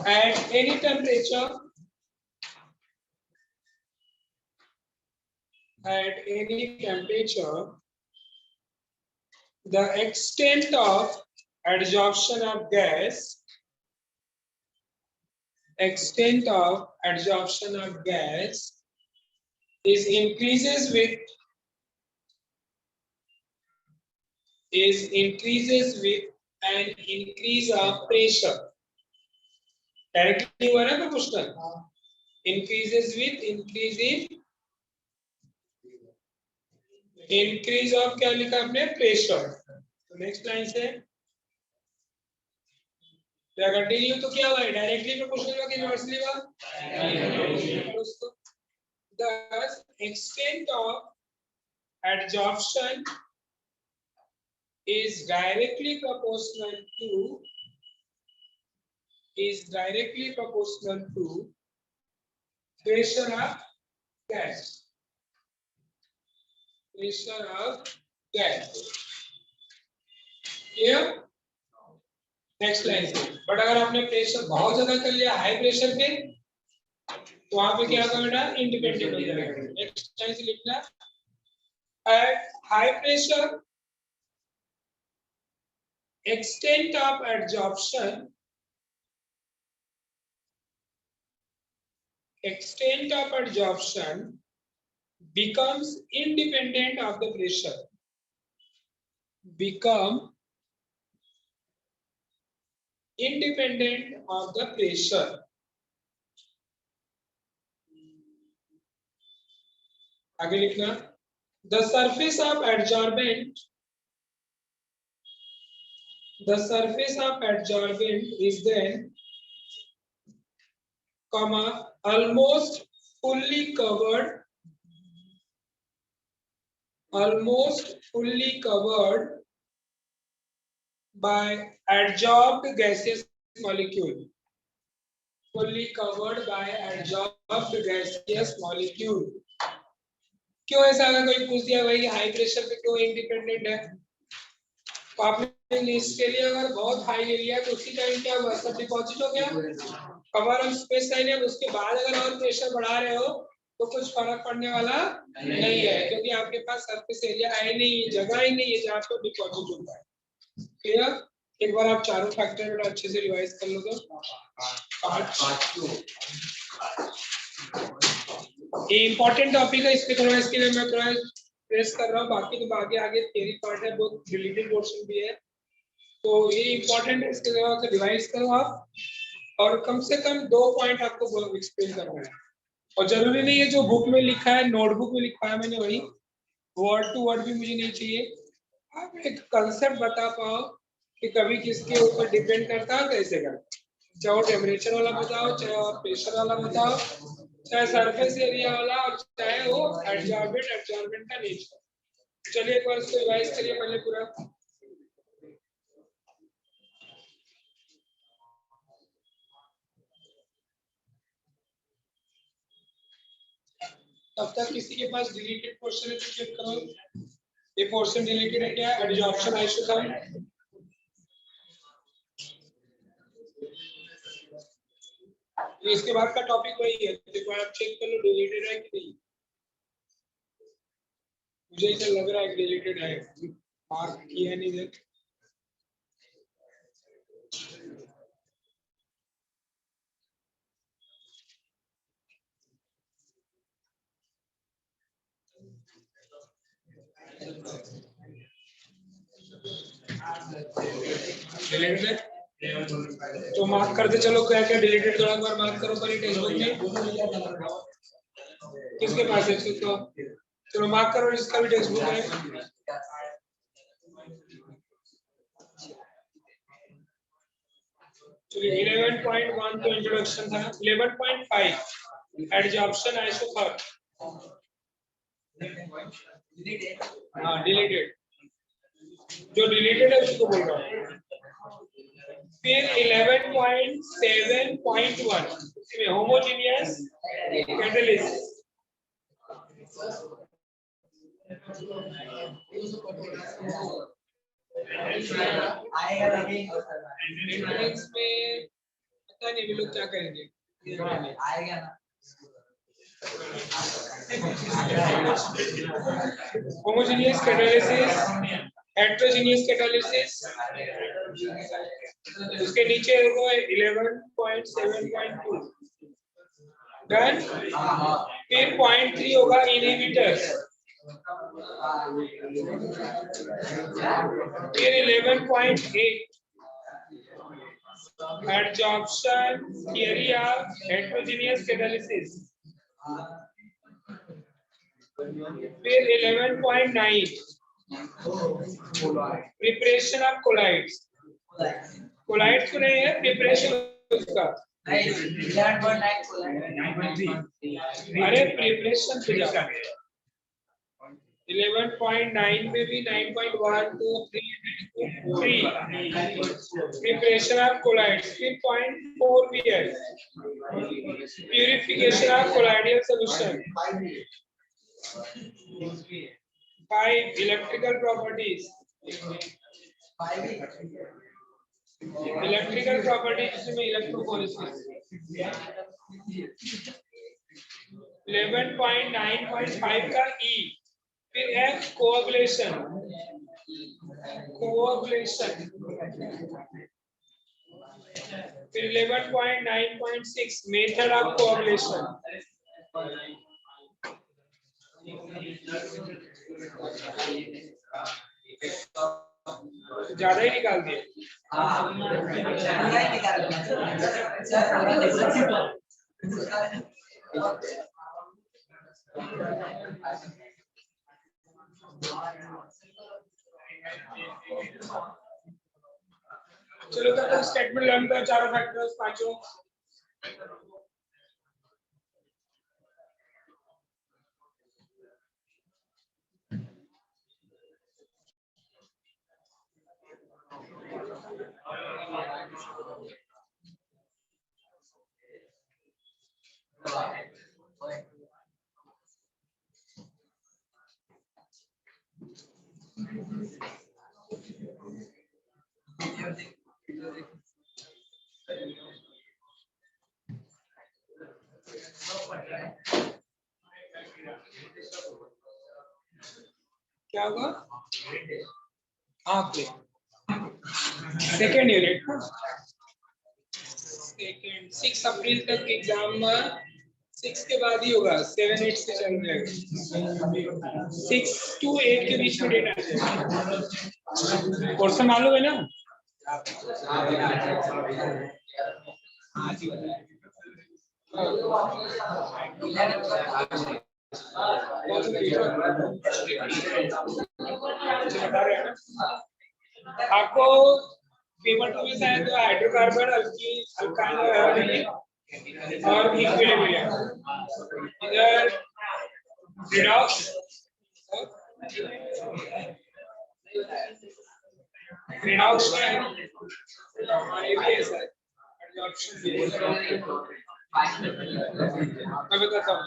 At any temperature, the extent of adsorption of gas is increases with an increase of pressure. Directly हुआ ना तो question increases with increase of क्या लिखा हमने pressure. तो next line से continue तो क्या हुआ है डायरेक्टली प्रोपोर्शनल हुआ कि इनवर्सली हुआ. The extent of adsorption is directly proportional to pressure of gas. Clear? Next line से. बट अगर आपने प्रेशर बहुत ज्यादा कर लिया हाई प्रेशर पे तो वहां पे क्या होगा बेटा इंडिपेंडेंट हो जाएगा. नेक्स्ट लाइन से लिखना eight high pressure extent of adsorption becomes independent of the pressure. आगे लिखना the surface of adsorbent is then almost fully covered by adsorbed gaseous molecule. क्यों ऐसा अगर कोई पूछ दिया भाई हाई प्रेशर पे क्यों इंडिपेंडेंट है तो आपने इसके लिए अगर बहुत हाई एरिया तो उसी टाइम क्या हुआ सब डिपॉजिट हो गया कवर ऑन स्पेस लाइन है. उसके बाद अगर और प्रेशर बढ़ा रहे हो तो कुछ फर्क पड़ने वाला नहीं है क्योंकि आपके पास सरफेस एरिया है नहीं, जगह ही नहीं है जहाँ पे डिपॉजिट होता है. क्लियर? एक बार आप चारों फैक्टर अच्छे से रिवाइज कर लो. तो ये इंपॉर्टेंट टॉपिक है, इस पे थोड़ा इसके लिए मैं थोड़ा प्रेस कर रहा हूँ. बाकी तो आगे थ्योरी पार्ट है, बहुत रिलेटेड पोर्शन भी है तो ये इंपॉर्टेंट है. इसके लिए रिवाइज करो आप और कम से कम 2 पॉइंट आपको एक्सप्लेन करना है. और जरूरी नहीं है जो बुक में लिखा है नोटबुक में लिखा है मैंने वही वर्ड टू वर्ड भी मुझे नहीं चाहिए. आप एक कंसेप्ट बता पाओ कि कभी किसके ऊपर डिपेंड करता है कैसे करता, चाहे वो टेम्परेचर वाला बताओ, चाहे वो प्रेशर वाला बताओ, चाहे सरफेस एरिया वाला और चाहे वो एडसॉर्बेंट का नेचर. चलिए एक बार इसको रिवाइज करिए पहले पूरा. तब तक किसी के पास डिलीटेड पोर्शन है तो चेक करो. ये पोर्शन डिलीटेड है क्या? Adsorption isotherm. इसके बाद का टॉपिक वही है, एक बार आप चेक कर लो डिलीटेड है कि नहीं. मुझे ऐसा लग रहा है डिलीटेड है, मार्क किया नहीं है. डिलीटेड तो मार्क करते चलो क्या क्या डिलीटेड थोड़ा बार मार्क करो पर टेक्स्ट बुक में किसके पास है तो चलो मार्क करो इसका भी टेक्स्ट बुक है. चलिए 11.1 तो इंट्रोडक्शन था. 11.5 एडसॉर्प्शन आइसोथर्म. हाँ डिलीटेड, जो डिलीटेड है उसको बोल रहा हूँ. फिर 11.7.1 इसमें होमोजेनियस कैटालिसिस. आएगा लेकिन एंट्रेंस में पता नहीं वे लोग क्या करेंगे। आएगा ना। Homogeneous catalysis, heterogeneous catalysis, उसके नीचे होगा 11.7.2 डन। फिर 0.3 होगा इनहिबिटर्स, फिर 11.8 adsorption theory of heterogeneous catalysis, फिर 11.9 preparation of colloids, colloids को नहीं है preparation उसका, 11.9 अरे preparation पे जाओ। 11.9 में भी 9.1 2 3 preparation of colloids, फिर 0.4 भी है purification of colloidal solution, 5 electrical properties, electrical properties में electrophoresis, 11.9.5 का E, फिर F coagulation, फिर 11.9.6 method of coagulation, ज्यादा ही निकाल दिए। चलो तो स्टेटमेंट लर्न करो, चारों फैक्टर्स पांचों। क्या होगा? सेकेंड यूनिट, सेकेंड 6 अप्रैल तक एग्जाम 6 के बाद ही होगा, 7 8 से चल जाएगा, 6 to 8 के बीच में डेट आ जाएगा। क्वेश्चन मालूम है ना? आपको पेपर 2 में शायद हाइड्रोकार्बन, अल्काइन और एल्काइन और इक्विलिब्रियम, इधर रिडॉक्स, रिडॉक्स है, ये भी है सर, एब्जॉर्प्शन भी है। मैं बताता हूँ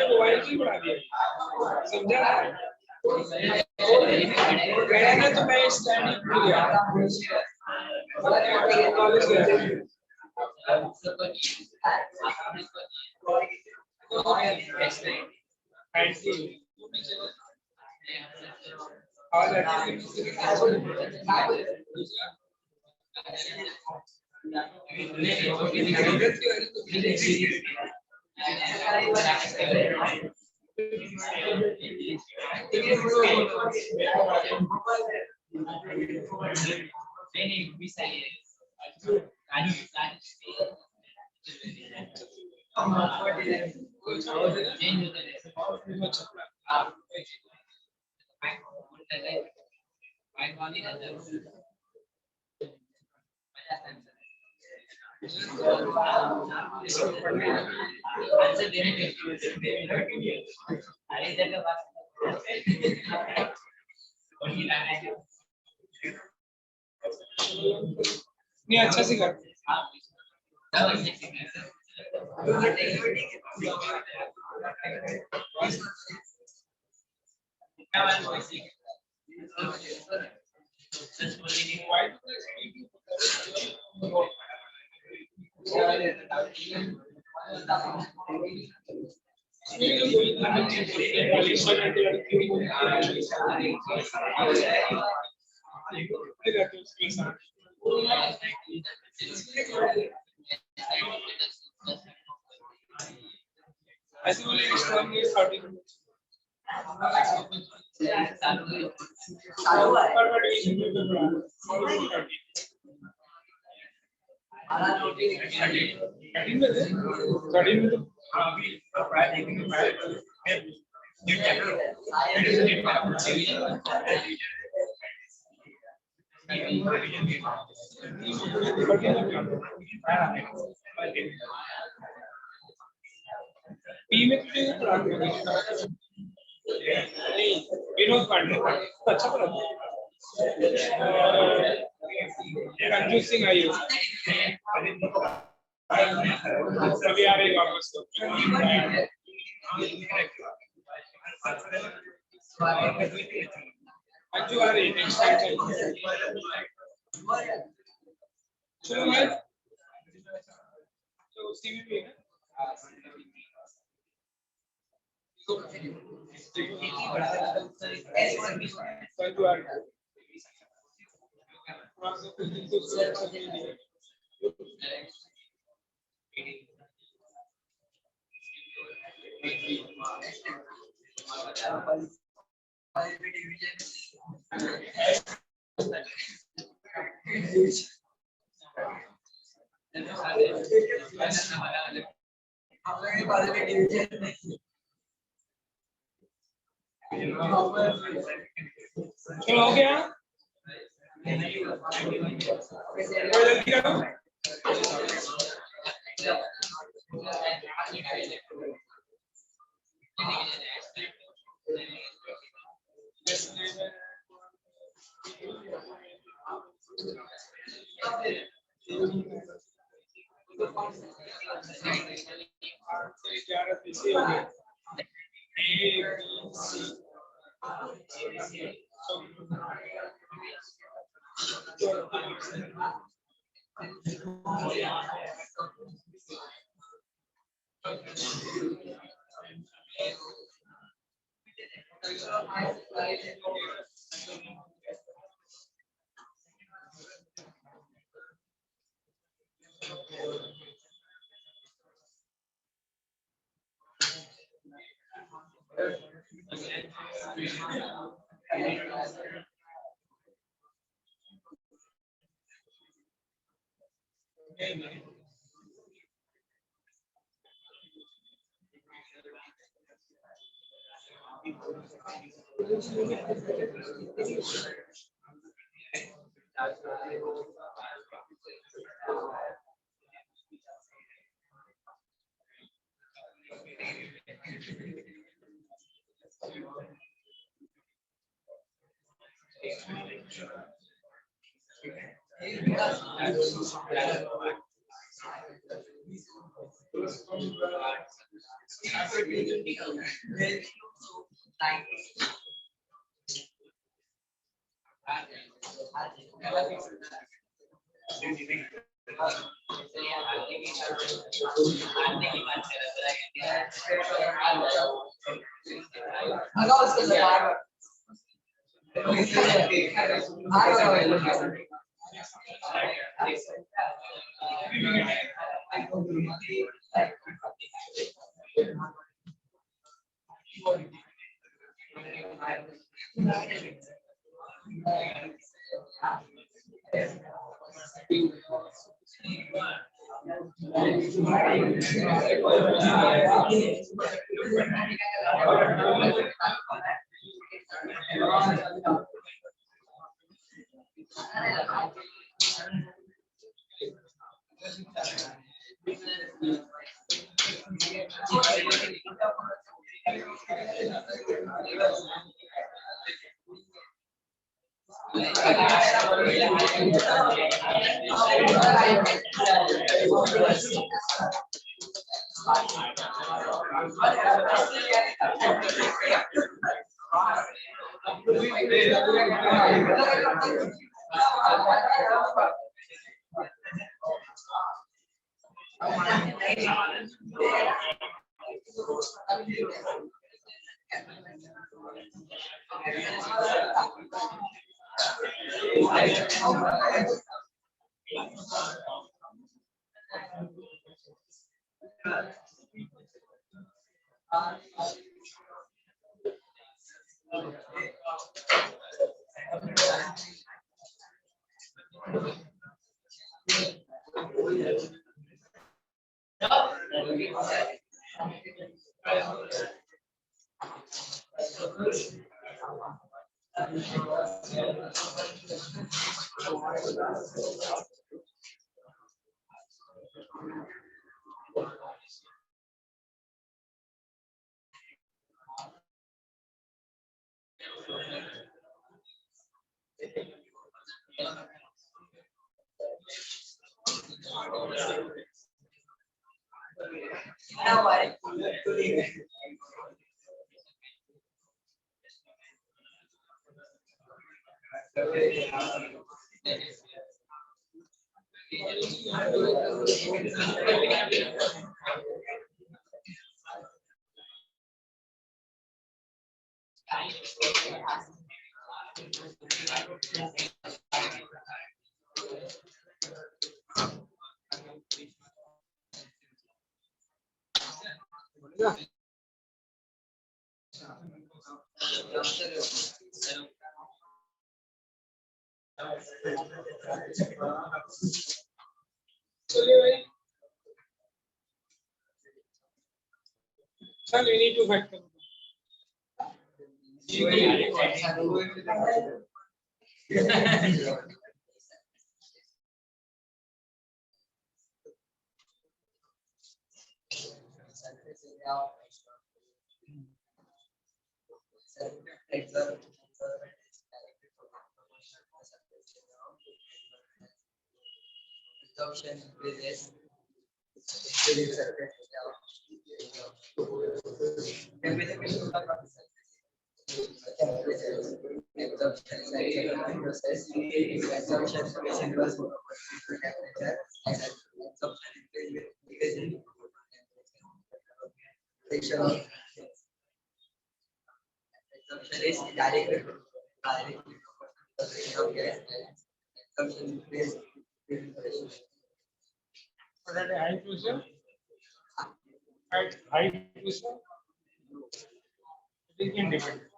मोबाइल की बढ़ा दिया, समझा गया ना, तो मैं स्टैंडिंग भूल गया, कॉलेज गया नहीं अच्छा सिखा ऐसे बोले स्ट्रॉन्ग 30 पी में तुझे नहीं विनोद पांडे अच्छा पढ़ाता है रंजू सिंह आयु अभी आ रही वापस तो अंजू आ रही नेक्स्ट टाइम चलो भाई तो उसी में भी है चलो हो गया जल्दी करो चलिए भाई, चल we need to factor. Absorption increases. Is directly What are the high pressure? At high pressure, it is independent.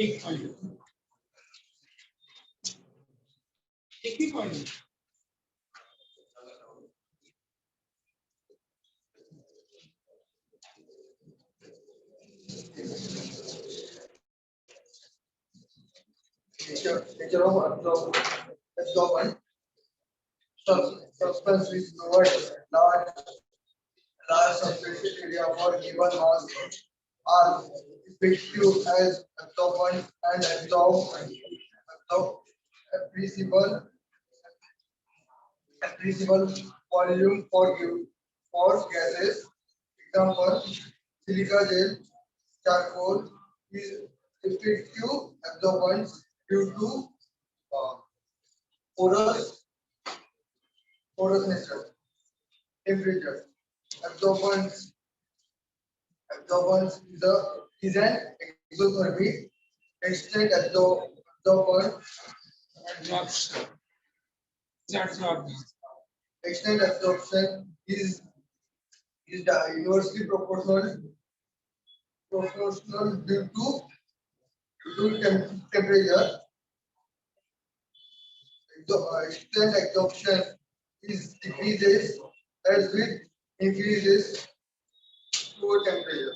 एक पॉइंट, एक ही point. nature of absorbent substance which provides large surface area for given mass are effective as absorbent and absorb appreciable volume for gases. Example, silica gel, charcoal is effective absorbance due to uh, porous porous nature. Temperature. Absorbance is an exothermic extent absorbance Absorption. Absorption. extent absorption is inversely proportional due to temperature. Extent absorption is decreases as with increases to temperature.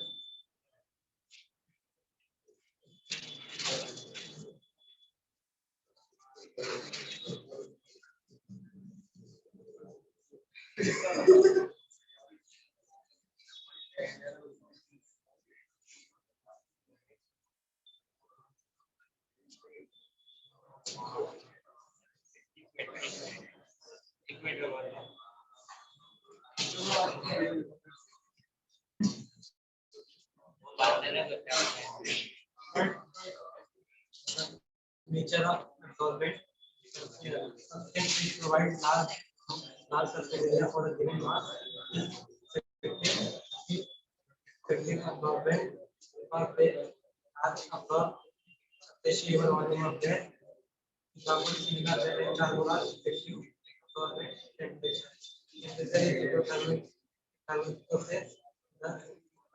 Nature of absorbent substance which provides large surface area for a given mass effective absorbent because they are absorb appreciable volume of gas. Example, silica gel and charcoal are effective absorbent temperature. Temperature is thermic process. The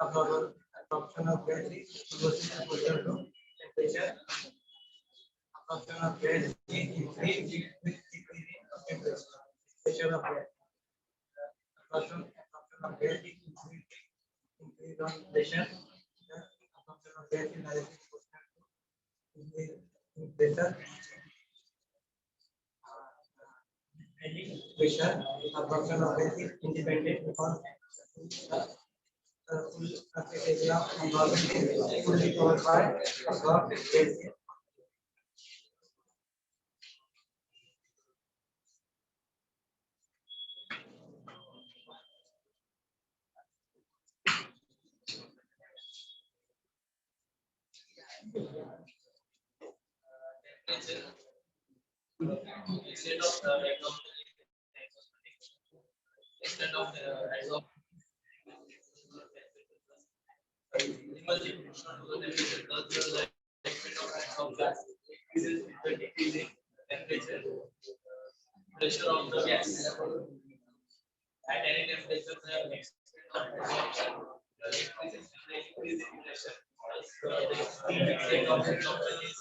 absorption of gas is inversely proportional to temperature. Absorption of gas is increased with decreasing of temperature. Pressure of gas. Absorption of gas is increase on pressure. The absorption of gas is directly proportional to increase in pressure. Pressure. Absorption of gas is independent because the full surface area of absorbent is fully covered by absorbed gas. Instead of extent of pressure of the gas at any temperature the extent of absorption increase in pressure. The extent of absorption is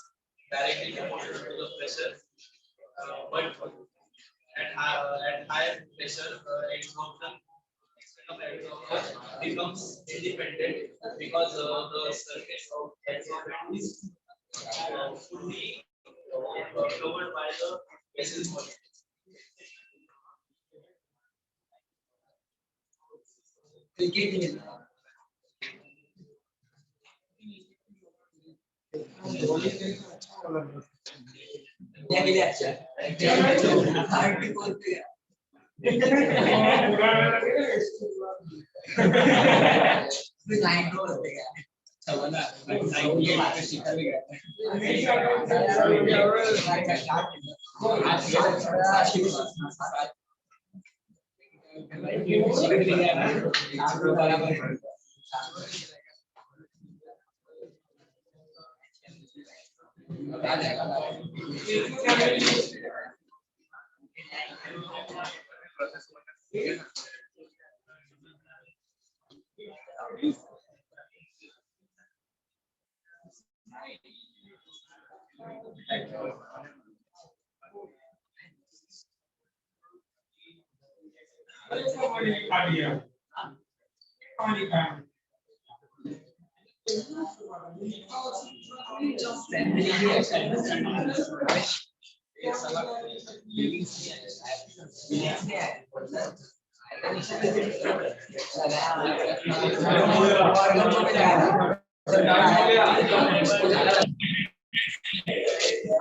directly proportional to the pressure, but at higher pressure, absorption extent of absorption becomes independent because the surface of absorbent is fully covered by the gaseous molecule.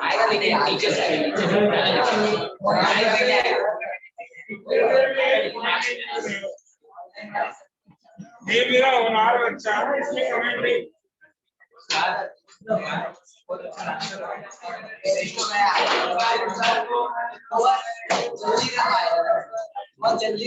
आएगा लेकिन teacher ये मेरा होनहार बच्चा है, इसमें comment नहीं। बहुत जल्दी